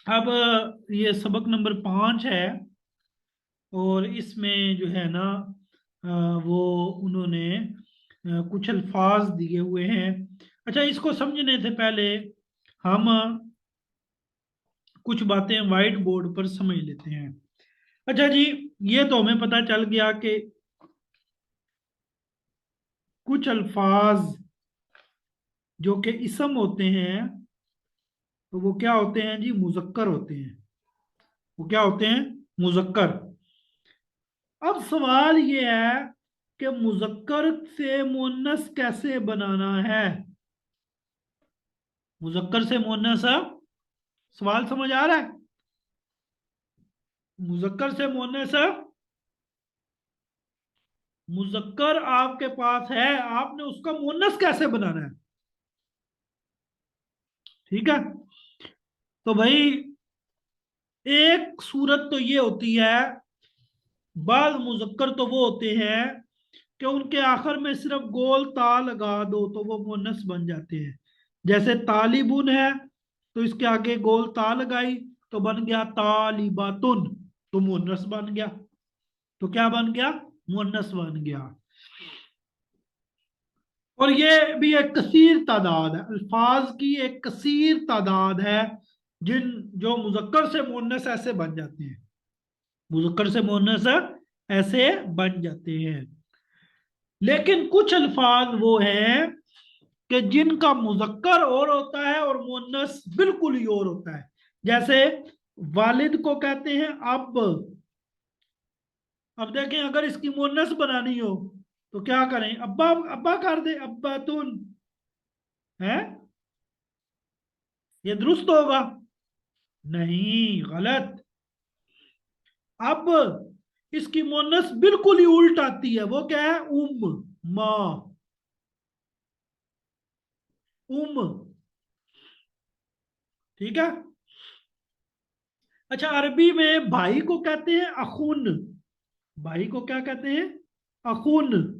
अब ये सबक नंबर 5 है और इसमें जो है ना वो उन्होंने कुछ अल्फाज दिए हुए हैं। अच्छा, इसको समझने से पहले हम कुछ बातें वाइट बोर्ड पर समझ लेते हैं। अच्छा जी, ये तो हमें पता चल गया कि कुछ अल्फाज जो कि इसम होते हैं तो वो क्या होते हैं जी, मुजक्कर होते हैं। वो क्या होते हैं, मुजक्कर। अब सवाल ये है कि मुजक्कर से मुन्नस कैसे बनाना है। मुजक्कर से मुन्नस, सवाल समझ आ रहा है, मुजक्कर से मुन्नस, मुजक्कर आपके पास है, आपने उसका मुन्नस कैसे बनाना है, ठीक है। तो भाई एक सूरत तो ये होती है, बाज मुजक्कर तो वो होते हैं कि उनके आखिर में सिर्फ गोल ता लगा दो तो वो मुन्नस बन जाते हैं। जैसे तालिबुन है तो इसके आगे गोल ता लगाई तो बन गया तालिबातुन, तो मुन्नस बन गया। तो क्या बन गया, मुन्नस बन गया। और ये भी एक कसीर तादाद है, अल्फाज की एक कसीर तादाद है जिन जो मुजक्कर से मुन्नस ऐसे बन जाते हैं, मुजक्कर से मुन्नस ऐसे बन जाते हैं। लेकिन कुछ अल्फाज वो हैं कि जिनका मुजक्कर और होता है और मुन्नस बिल्कुल ही और होता है। जैसे वालिद को कहते हैं अब। अब देखें, अगर इसकी मुन्नस बनानी हो तो क्या करें, अब्बा, अब्बा कर दे, अब्बा तुन, है, ये दुरुस्त होगा, नहीं, गलत। अब इसकी मुन्नस बिल्कुल ही उल्ट आती है, वो क्या है, माँ, उम, ठीक है। अच्छा, अरबी में भाई को कहते हैं अखुन, भाई को क्या कहते हैं, अखुन,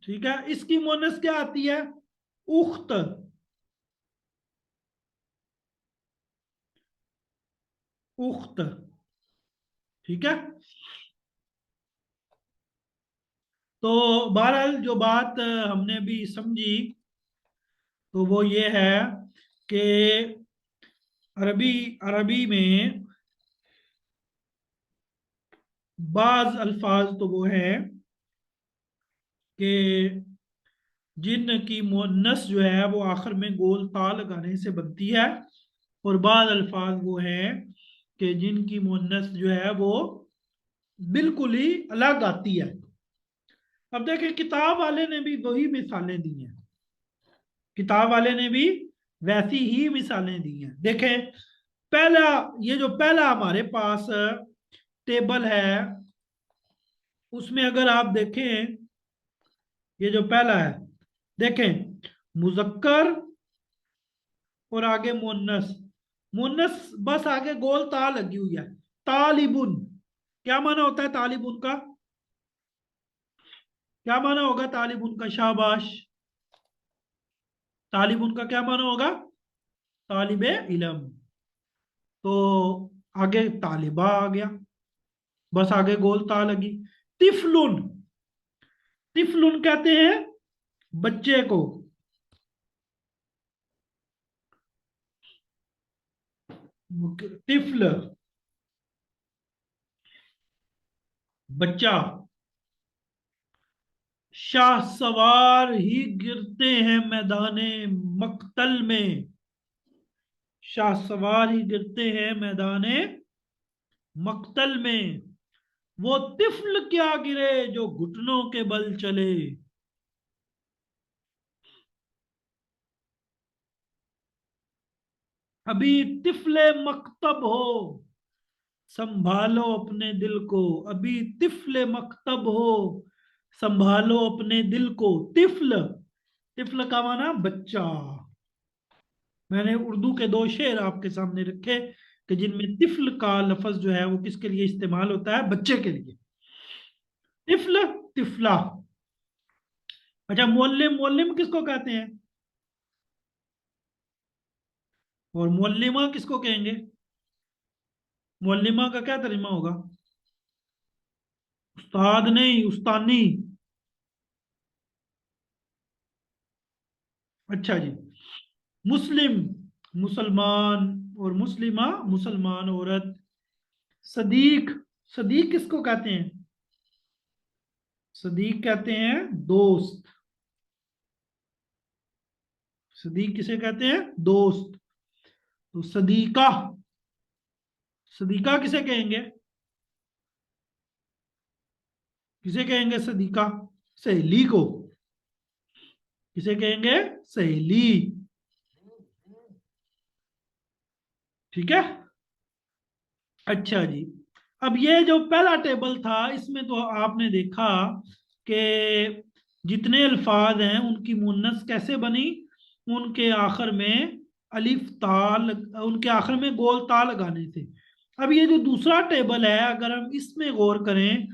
ठीक है। इसकी मुन्नस क्या आती है, उख्त, उख्त, ठीक है। तो बहरहाल जो बात हमने भी समझी तो वो ये है कि अरबी अरबी में बाज अल्फाज तो वो है कि जिनकी मुअन्नस जो है वो आखिर में गोल ता लगाने से बनती है, और बाद अल्फाज वो हैं कि जिनकी मुअन्नस जो है वो बिल्कुल ही अलग आती है। अब देखें, किताब वाले ने भी वही मिसालें दी हैं, किताब वाले ने भी वैसी ही मिसालें दी हैं। देखें, पहला, ये जो पहला हमारे पास टेबल है, उसमें अगर आप देखें, ये जो पहला है, देखें, मुजक्कर और आगे मुन्नस, मुन्नस बस आगे गोल ता लगी हुई है। तालिबुन, क्या माना होता है तालिबुन का? क्या माना होगा तालिबुन का? शाबाश, तालिबुन का क्या माना होगा? तालिबे इलम। तो आगे तालिबा आ गया, बस आगे गोल ता लगी। तिफलुन, तिफलुन कहते हैं बच्चे को, तिफल बच्चा। शाह सवार ही गिरते हैं मैदाने मक्तल में, शाह सवार ही गिरते हैं मैदाने मक्तल में, वो तिफल क्या गिरे जो घुटनों के बल चले। अभी तिफले मकतब हो, संभालो अपने दिल को, अभी तिफले मकतब हो, संभालो अपने दिल को। तिफल, तिफल का माना बच्चा। मैंने उर्दू के दो शेर आपके सामने रखे कि जिनमें तिफल का लफ्ज जो है वो किसके लिए इस्तेमाल होता है? बच्चे के लिए। तिफल, तिफला। अच्छा, मुअल्लिम, मुअल्लिम किसको कहते हैं? और मुअल्लिमा किसको कहेंगे? मुअल्लिमा का क्या तर्जुमा होगा? उस्ताद नहीं, उस्तानी। अच्छा जी। मुस्लिम, मुसलमान, और मुस्लिमा, मुसलमान औरत। सदीक, सदीक किसको कहते हैं? सदीक कहते हैं दोस्त। सदीक किसे कहते हैं? दोस्त। तो सदीका, सदीका किसे कहेंगे? किसे कहेंगे सदीका? सहेली को। किसे कहेंगे? सहेली। ठीक है। अच्छा जी। अब ये जो पहला टेबल था, इसमें तो आपने देखा कि जितने अल्फाज हैं उनकी मुन्नस कैसे बनी, उनके आखिर में अलिफ ताल, उनके आखिर में गोल ता लगाने से। अब ये जो दूसरा टेबल है, अगर हम इसमें गौर करें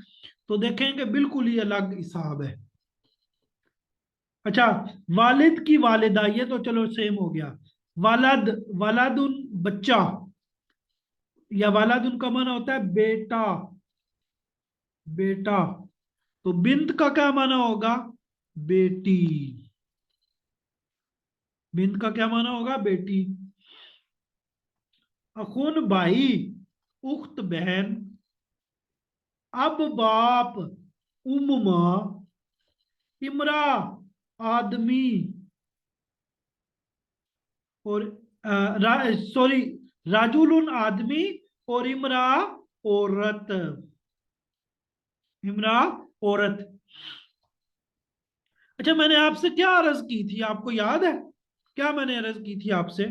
तो देखें कि बिल्कुल ही अलग हिसाब है। अच्छा, वालिद की वालिदा, ये तो चलो सेम हो गया। वालद, वालादुन बच्चा, या वालादुन का माना होता है बेटा, बेटा। तो बिंत का क्या माना होगा? बेटी। बिंत का क्या माना होगा? बेटी। अखुन भाई, उख्त बहन। अब बाप, उम्मा। इमरा, आदमी। और सॉरी, राजुलुन आदमी, और इमरा औरत, इमरा औरत। अच्छा, मैंने आपसे क्या अर्ज की थी, आपको याद है? क्या मैंने अर्ज की थी आपसे?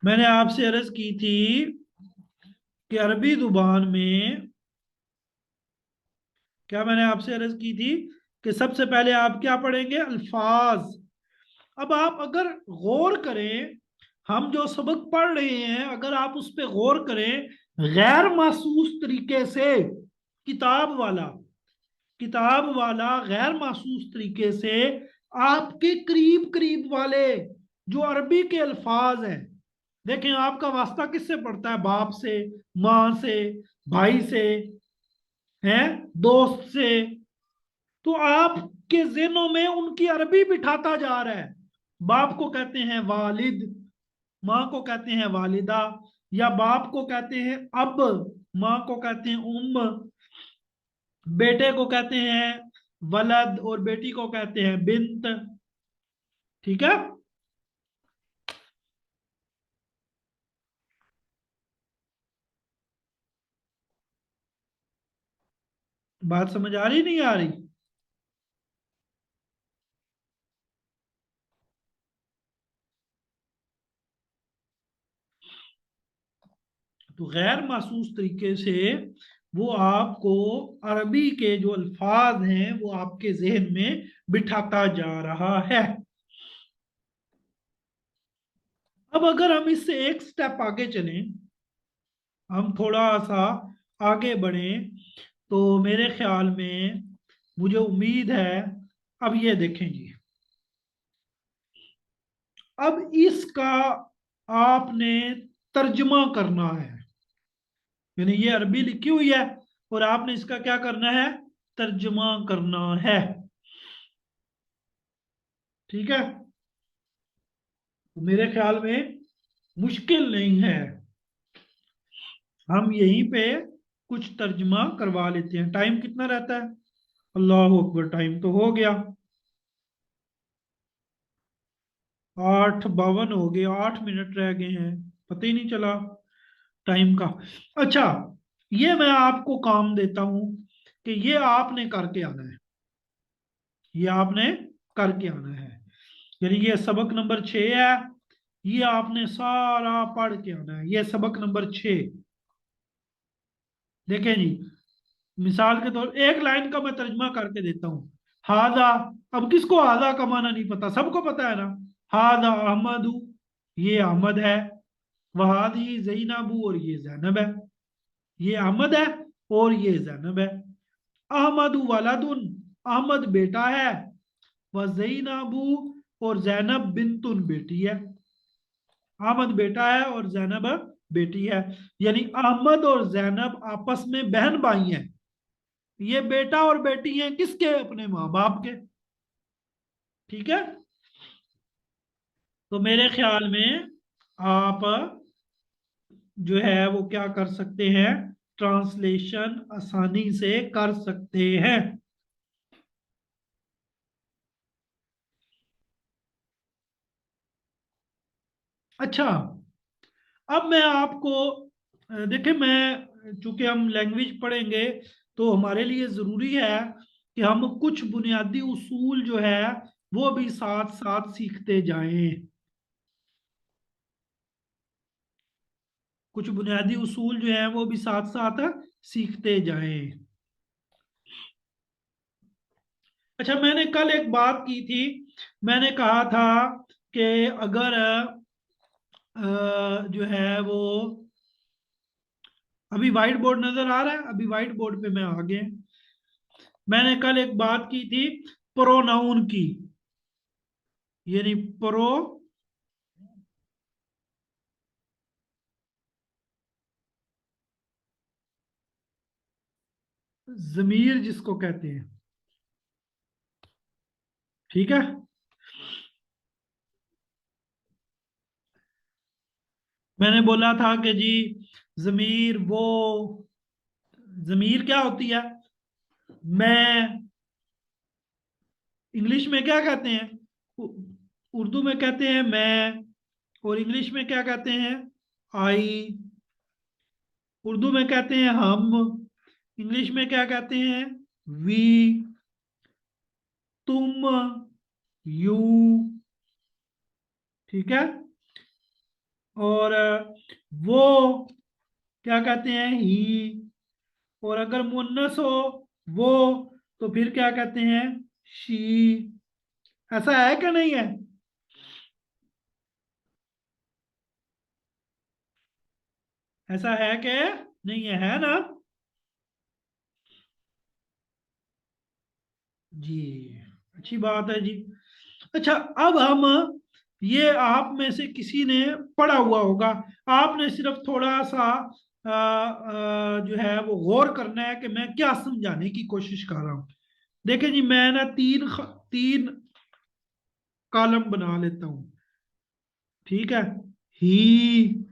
मैंने आपसे अर्ज की थी कि अरबी जुबान में, क्या मैंने आपसे अर्ज की थी कि सबसे पहले आप क्या पढ़ेंगे? अल्फाज। अब आप अगर गौर करें, हम जो सबक पढ़ रहे हैं, अगर आप उस पर गौर करें, गैर महसूस तरीके से, किताब वाला, किताब वाला गैर महसूस तरीके से आपके करीब करीब वाले जो अरबी के अल्फाज हैं, देखें आपका वास्ता किससे पड़ता है? बाप से, माँ से, भाई से, हैं, दोस्त से। तो आपके ज़हनों में उनकी अरबी बिठाता जा रहा है। बाप को कहते हैं वालिद, माँ को कहते हैं वालिदा, या बाप को कहते हैं अब, माँ को कहते हैं उम्म, बेटे को कहते हैं वलद, और बेटी को कहते हैं बिंत। ठीक है। बात समझ आ रही नहीं आ रही? तो गैर महसूस तरीके से वो आपको अरबी के जो अल्फाज हैं वो आपके जहन में बिठाता जा रहा है। अब अगर हम इससे एक स्टेप आगे चलें, हम थोड़ा सा आगे बढ़ें, तो मेरे ख्याल में, मुझे उम्मीद है, अब ये देखेंगे, अब इसका आपने तर्जमा करना है। यानी ये अरबी लिखी हुई है और आपने इसका क्या करना है? तर्जमा करना है। ठीक है। तो मेरे ख्याल में मुश्किल नहीं है, हम यहीं पे कुछ तर्जमा करवा लेते हैं। टाइम कितना रहता है? अल्लाह अकबर, टाइम तो हो गया, 8:52 हो गए, 8 मिनट रह गए हैं, पता ही नहीं चला टाइम का। अच्छा, ये मैं आपको काम देता हूं कि ये आपने करके आना है, ये आपने करके आना है। यानी ये सबक नंबर 6 है, ये आपने सारा पढ़ के आना है। ये सबक नंबर 6। देखें जी, मिसाल के तौर, एक लाइन का मैं तर्जमा करके देता हूँ। हाजा, अब किसको हाजा का माना नहीं पता? सबको पता है ना। हाजा अहमदू, ये अहमद है। वहादी जैनबू, और ये जैनब है। ये अहमद है और ये जैनब है। अहमदू वलादुन, अहमद बेटा है। वह जैनबू, और जैनब बिनतुन बेटी है। अहमद बेटा है और जैनब बेटी है। यानी अहमद और जैनब आपस में बहन भाई हैं। ये बेटा और बेटी हैं किसके? अपने माँ बाप के। ठीक है। तो मेरे ख्याल में आप जो है वो क्या कर सकते हैं? ट्रांसलेशन आसानी से कर सकते हैं। अच्छा, अब मैं आपको देखिए, मैं चूंकि हम लैंग्वेज पढ़ेंगे तो हमारे लिए ज़रूरी है कि हम कुछ बुनियादी उसूल जो है वो भी साथ साथ सीखते जाएं। कुछ बुनियादी उसूल जो है वो भी साथ साथ सीखते जाएं। अच्छा, मैंने कल एक बात की थी। मैंने कहा था कि अगर जो है वो, अभी वाइट बोर्ड नजर आ रहा है? अभी वाइट बोर्ड पे मैं आ गया। मैंने कल एक बात की थी प्रोनाउन की, यानी प्रो जमीर जिसको कहते हैं। ठीक है। मैंने बोला था कि जी जमीर वो, जमीर क्या होती है? मैं, इंग्लिश में क्या कहते हैं? उ- उर्दू में कहते हैं मैं, और इंग्लिश में क्या कहते हैं? आई। उर्दू में कहते हैं हम, इंग्लिश में क्या कहते हैं? वी। तुम, यू। ठीक है। और वो क्या कहते हैं? ही। और अगर मुन्नस हो वो, तो फिर क्या कहते हैं? शी। ऐसा है कि नहीं है? ऐसा है कि नहीं है ना? जी, अच्छी बात है जी। अच्छा, अब हम, ये आप में से किसी ने पढ़ा हुआ होगा, आपने सिर्फ थोड़ा सा जो है वो गौर करना है कि मैं क्या समझाने की कोशिश कर रहा हूं। देखिए जी, मैं ना तीन कॉलम बना लेता हूं। ठीक है। ही,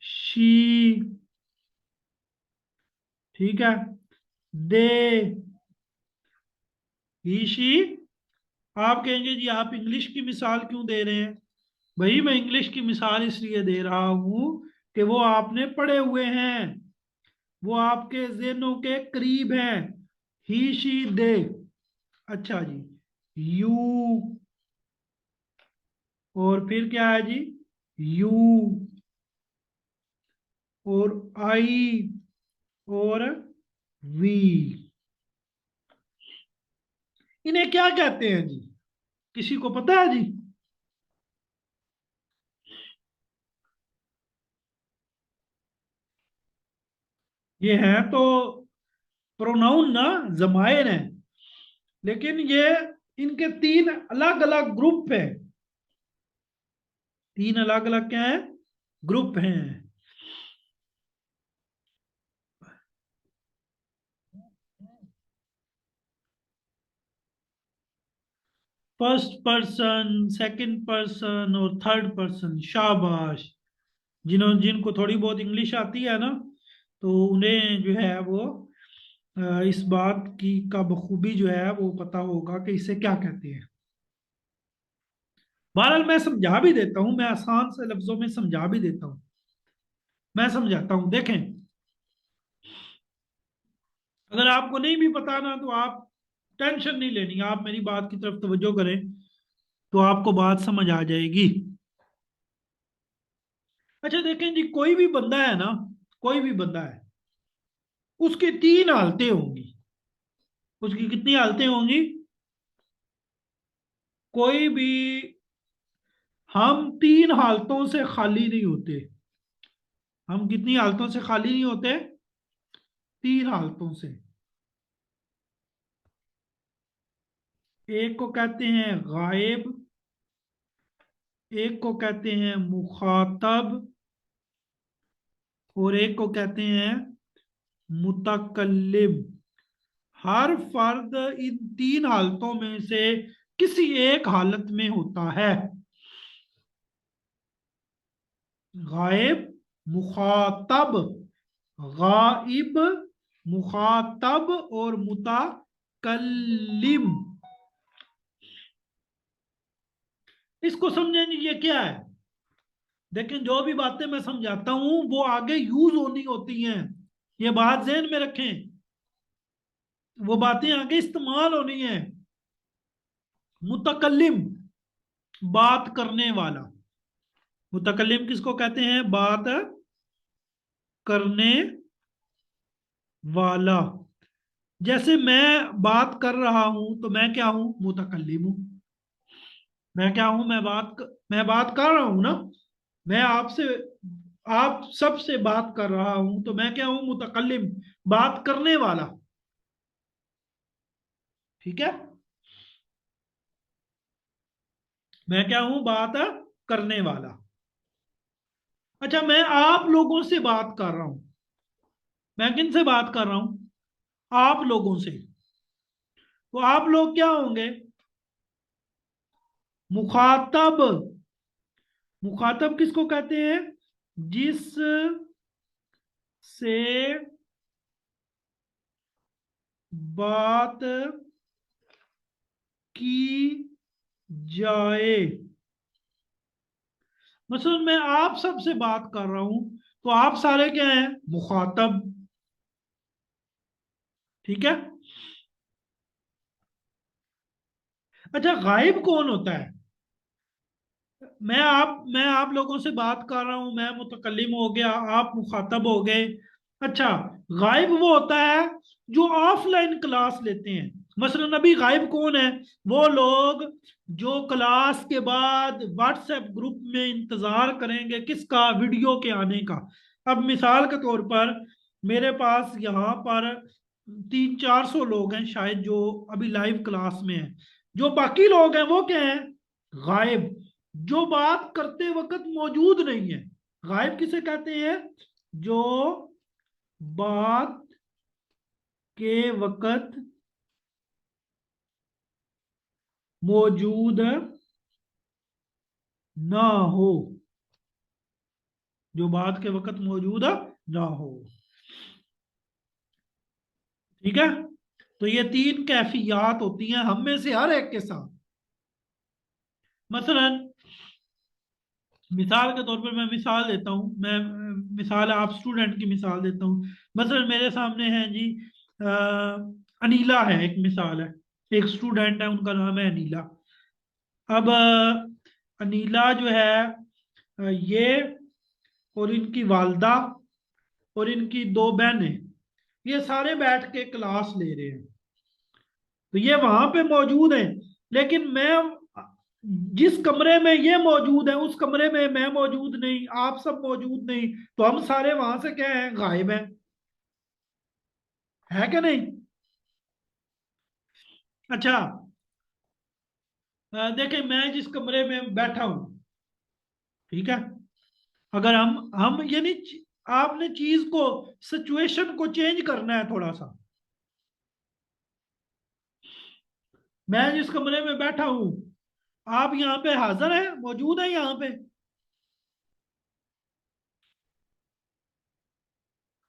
शी, ठीक है, दे, ही शी। आप कहेंगे जी आप इंग्लिश की मिसाल क्यों दे रहे हैं? भाई मैं इंग्लिश की मिसाल इसलिए दे रहा हूं कि वो आपने पढ़े हुए हैं, वो आपके ज़हनों के करीब हैं। ही शी दे। अच्छा जी, यू, और फिर क्या है जी, यू, और आई, और वी। इन्हें क्या कहते हैं जी? किसी को पता है जी? ये है तो प्रोनाउन ना, जमायर है, लेकिन ये इनके तीन अलग अलग ग्रुप हैं। तीन अलग अलग क्या है? ग्रुप हैं। फर्स्ट पर्सन, सेकंड पर्सन और थर्ड पर्सन। शाबाश। जिनको थोड़ी बहुत इंग्लिश आती है ना, तो उन्हें जो है वो इस बात की का बखूबी जो है वो पता होगा कि इसे क्या कहते हैं। बहरहाल मैं समझा भी देता हूं, मैं आसान से लफ्जों में समझा भी देता हूं। मैं समझाता हूं, देखें। अगर आपको नहीं भी पता ना, तो आप टेंशन नहीं लेनी, आप मेरी बात की तरफ तवज्जो करें तो आपको बात समझ आ जाएगी। अच्छा देखें जी, कोई भी बंदा है ना, कोई भी बंदा है, उसकी तीन हालतें होंगी। उसकी कितनी हालतें होंगी? कोई भी, हम तीन हालतों से खाली नहीं होते। हम कितनी हालतों से खाली नहीं होते? तीन हालतों से। एक को कहते हैं गायब, एक को कहते हैं मुखातब, और एक को कहते हैं मुतकल्लिम। हर फर्द इन तीन हालतों में से किसी एक हालत में होता है। गायब, मुखातब, गाइब, मुखातब और मुतकल्लिम। इसको समझें जी, ये क्या है? लेकिन जो भी बातें मैं समझाता हूं वो आगे यूज होनी होती हैं, ये बात ज़हन में रखें। वो बातें आगे इस्तेमाल होनी है। मुतकल्लिम, बात करने वाला। मुतकल्लिम किसको कहते हैं? बात करने वाला। जैसे मैं बात कर रहा हूं तो मैं क्या हूं? मुतकल्लिम हूं। मैं क्या हूं? मैं बात कर रहा हूं ना। मैं आपसे, आप सबसे बात कर रहा हूं तो मैं क्या हूं? मुतकल्लिम, बात करने वाला। ठीक है, मैं क्या हूं? बात करने वाला। अच्छा, मैं आप लोगों से बात कर रहा हूं। मैं किन से बात कर रहा हूं? आप लोगों से। तो आप लोग क्या होंगे? मुखातब। मुखातब किसको कहते हैं? जिस से बात की जाए। मसलन मैं आप सबसे बात कर रहा हूं तो आप सारे क्या हैं? मुखातब। ठीक है। अच्छा, गायब कौन होता है? मैं आप लोगों से बात कर रहा हूं, मैं मुतकल्लिम हो गया, आप मुखातब हो गए। अच्छा, गायब वो होता है जो ऑफलाइन क्लास लेते हैं। मसलन अभी गायब कौन है? वो लोग जो क्लास के बाद व्हाट्सएप ग्रुप में इंतजार करेंगे किसका? वीडियो के आने का। अब मिसाल के तौर पर मेरे पास यहाँ पर 300-400 लोग हैं शायद जो अभी लाइव क्लास में हैं। जो बाकी लोग हैं वो क्या है? गायब, जो बात करते वक्त मौजूद नहीं है। गायब किसे कहते हैं? जो बात के वक्त मौजूद ना हो। जो बात के वक्त मौजूद ना हो। ठीक है। तो ये 3 कैफियत होती हैं हम में से हर एक के साथ। मसलन मिसाल के तौर पर मैं मिसाल देता हूँ, मैं मिसाल आप स्टूडेंट की मिसाल देता हूँ। मसलन मेरे सामने है जी अनीला है, एक मिसाल है, एक स्टूडेंट है, उनका नाम है अनीला। अब अनीला जो है ये और इनकी वालदा और इनकी 2 बहनें, ये सारे बैठ के क्लास ले रहे हैं। तो ये वहां पे मौजूद है, लेकिन मैं जिस कमरे में ये मौजूद है उस कमरे में मैं मौजूद नहीं, आप सब मौजूद नहीं, तो हम सारे वहां से क्या हैं, गायब हैं, है क्या नहीं? अच्छा, देखें मैं जिस कमरे में बैठा हूं, ठीक है, अगर हम यानी आपने चीज को, सिचुएशन को चेंज करना है थोड़ा सा। मैं जिस कमरे में बैठा हूं, आप यहाँ पे हाजिर हैं, मौजूद हैं यहाँ पे।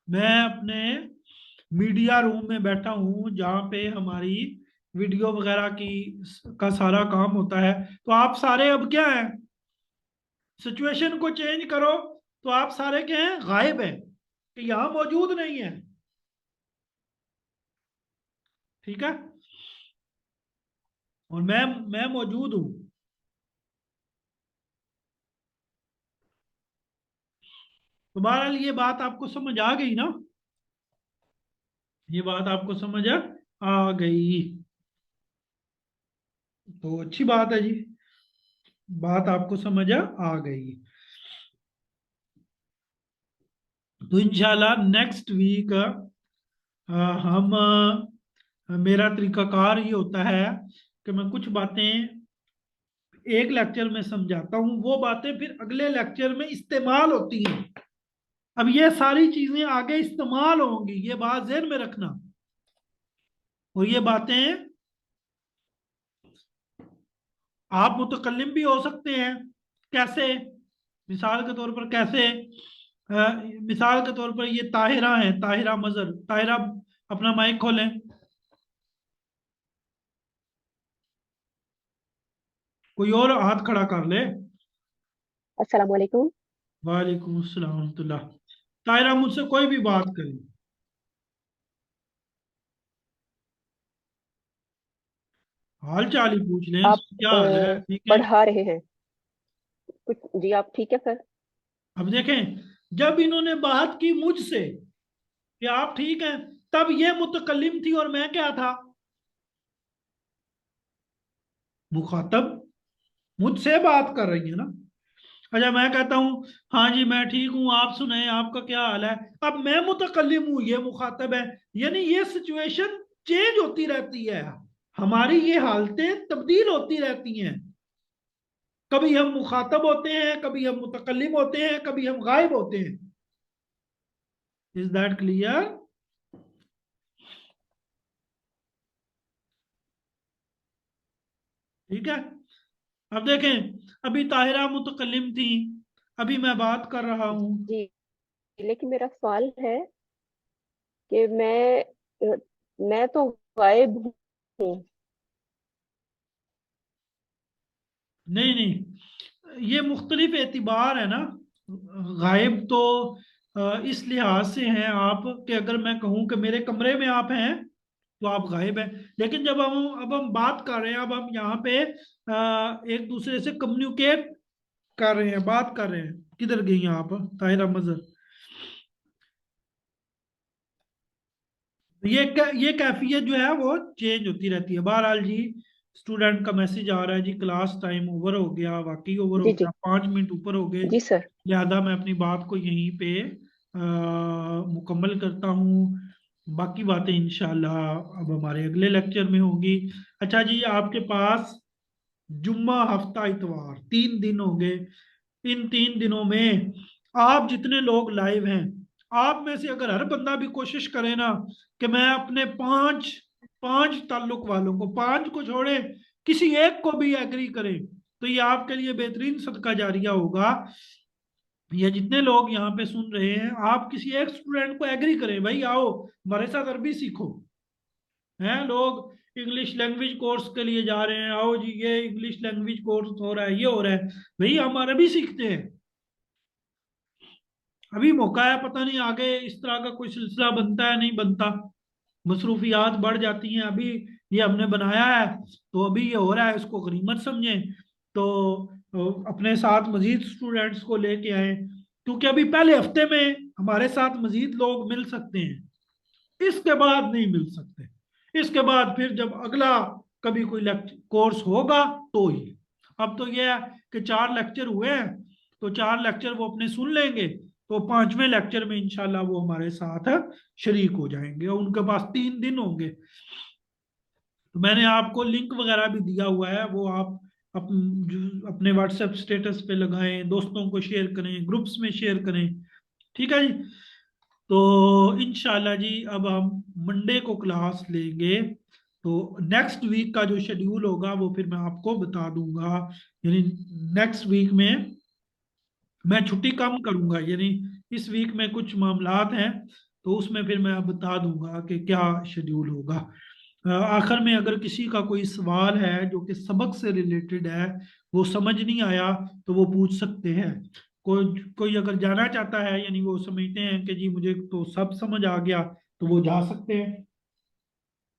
मैं अपने मीडिया रूम में बैठा हूं जहाँ पे हमारी वीडियो वगैरह की का सारा काम होता है। तो आप सारे अब क्या हैं, सिचुएशन को चेंज करो, तो आप सारे क्या हैं, गायब हैं, कि यहां मौजूद नहीं है। ठीक है, और मैं मौजूद हूं। तो बहरहाल ये बात आपको समझ आ गई ना? ये बात आपको समझ आ गई, तो अच्छी बात है जी, बात आपको समझ आ गई। तो इंशाल्लाह नेक्स्ट वीक हम मेरा तरीकाकार ये होता है कि मैं कुछ बातें एक लेक्चर में समझाता हूँ, वो बातें फिर अगले लेक्चर में इस्तेमाल होती हैं। अब ये सारी चीजें आगे इस्तेमाल होंगी, ये बात ज़हन में रखना। और ये बातें आप मुतकल्लिम भी हो सकते हैं। कैसे? मिसाल के तौर पर कैसे? मिसाल के तौर पर ये ताहिरा है, ताहिरा मजहर, ताहिरा अपना माइक खोलें। कोई और हाथ खड़ा कर ले। अस्सलाम वालेकुम। वालेकुम अस्सलाम व रहमतुल्लाह। ताहिरा मुझसे कोई भी बात करे, हाल चाल ही पूछ लें, आप क्या हाल है, ठीक है? पढ़ा रहे हैं कुछ? जी आप ठीक है सर? अब देखें, जब इन्होंने बात की मुझसे कि आप ठीक हैं, तब ये मुतकल्लिम थी और मैं क्या था, मुखातब, मुझसे बात कर रही है ना। अच्छा, मैं कहता हूँ हाँ जी मैं ठीक हूँ, आप सुनाएं आपका क्या हाल है, अब मैं मुतकल्लिम हूँ, ये मुखातब है। यानी ये सिचुएशन चेंज होती रहती है, हमारी ये हालतें तब्दील होती रहती हैं। कभी हम मुखातब होते हैं, कभी हम मुतकल्लिम होते हैं, कभी हम गायब होते हैं। Is that clear? ठीक है, अब देखें, अभी ताहिरा मुतकल्लिम थी, अभी मैं बात कर रहा हूं। जी लेकिन मेरा सवाल है कि मैं तो गायब हूँ। नहीं नहीं, ये मुख्तलिफ एतबार है ना। गायब तो इस लिहाज से हैं आप कि अगर मैं कहूं कि मेरे कमरे में आप हैं तो आप गायब हैं। लेकिन जब हम बात कर रहे हैं, अब हम यहाँ पे एक दूसरे से कम्युनिकेट कर रहे हैं, बात कर रहे हैं। किधर गई हैं आप ताहिरा मजहर? ये कैफियत जो है वो चेंज होती रहती है। बहरहाल जी, स्टूडेंट का मैसेज आ रहा है जी, क्लास टाइम ओवर हो गया, वाकई ओवर हो जी गया, जी 5 मिनट ऊपर हो गए। जी सर। लिहाजा मैं अपनी बात को यहीं पे मुकम्मल करता हूँ। बाकी बातें इंशाल्लाह अब हमारे अगले लेक्चर में होगी। अच्छा जी, आपके पास जुम्मा हफ्ता इतवार 3 दिन हो गए। इन 3 दिनों में आप जितने लोग लाइव हैं, आप में से अगर हर बंदा भी कोशिश करे ना कि मैं अपने पांच पांच ताल्लुक वालों को, 5 को छोड़े, किसी एक को भी एग्री करे, तो ये आपके लिए बेहतरीन सदका जारिया होगा। ये जितने लोग यहाँ पे सुन रहे हैं, आप किसी एक स्टूडेंट को एग्री करें, भाई आओ हमारे साथ अरबी सीखो, हैं लोग इंग्लिश लैंग्वेज कोर्स के लिए जा रहे हैं, आओ जी ये इंग्लिश लैंग्वेज कोर्स हो रहा है, ये हो रहा है। भाई हम अरबी सीखते हैं, अभी मौका है, पता नहीं आगे इस तरह का कोई सिलसिला बनता है नहीं बनता, मसरूफियात बढ़ जाती हैं। अभी ये हमने बनाया है तो अभी ये हो रहा है, इसको गनीमत समझें। तो अपने साथ मजीद स्टूडेंट्स को लेके आए, क्योंकि अभी पहले हफ्ते में हमारे साथ मजीद लोग मिल सकते हैं, इसके बाद नहीं मिल सकते। इसके बाद फिर जब अगला कभी कोई कोर्स होगा तो ही। अब तो यह है कि 4 लेक्चर हुए हैं, तो 4 लेक्चर वो अपने सुन लेंगे, तो 5वें लेक्चर में इंशाल्लाह वो हमारे साथ शरीक हो जाएंगे, और उनके पास 3 दिन होंगे। तो मैंने आपको लिंक वगैरह भी दिया हुआ है, वो आप अपने व्हाट्सएप स्टेटस पे लगाएं, दोस्तों को शेयर करें, ग्रुप्स में शेयर करें। ठीक है जी। तो इंशाल्लाह जी अब हम मंडे को क्लास लेंगे, तो नेक्स्ट वीक का जो शेड्यूल होगा वो फिर मैं आपको बता दूंगा। यानी नेक्स्ट वीक में मैं छुट्टी कम करूंगा, यानी इस वीक में कुछ मामलात हैं, तो उसमें फिर मैं बता दूंगा कि क्या शेड्यूल होगा। आखिर में अगर किसी का कोई सवाल है जो कि सबक से रिलेटेड है, वो समझ नहीं आया, तो वो पूछ सकते हैं। कोई कोई अगर जाना चाहता है, यानी वो समझते हैं कि जी मुझे तो सब समझ आ गया, तो वो जा सकते हैं।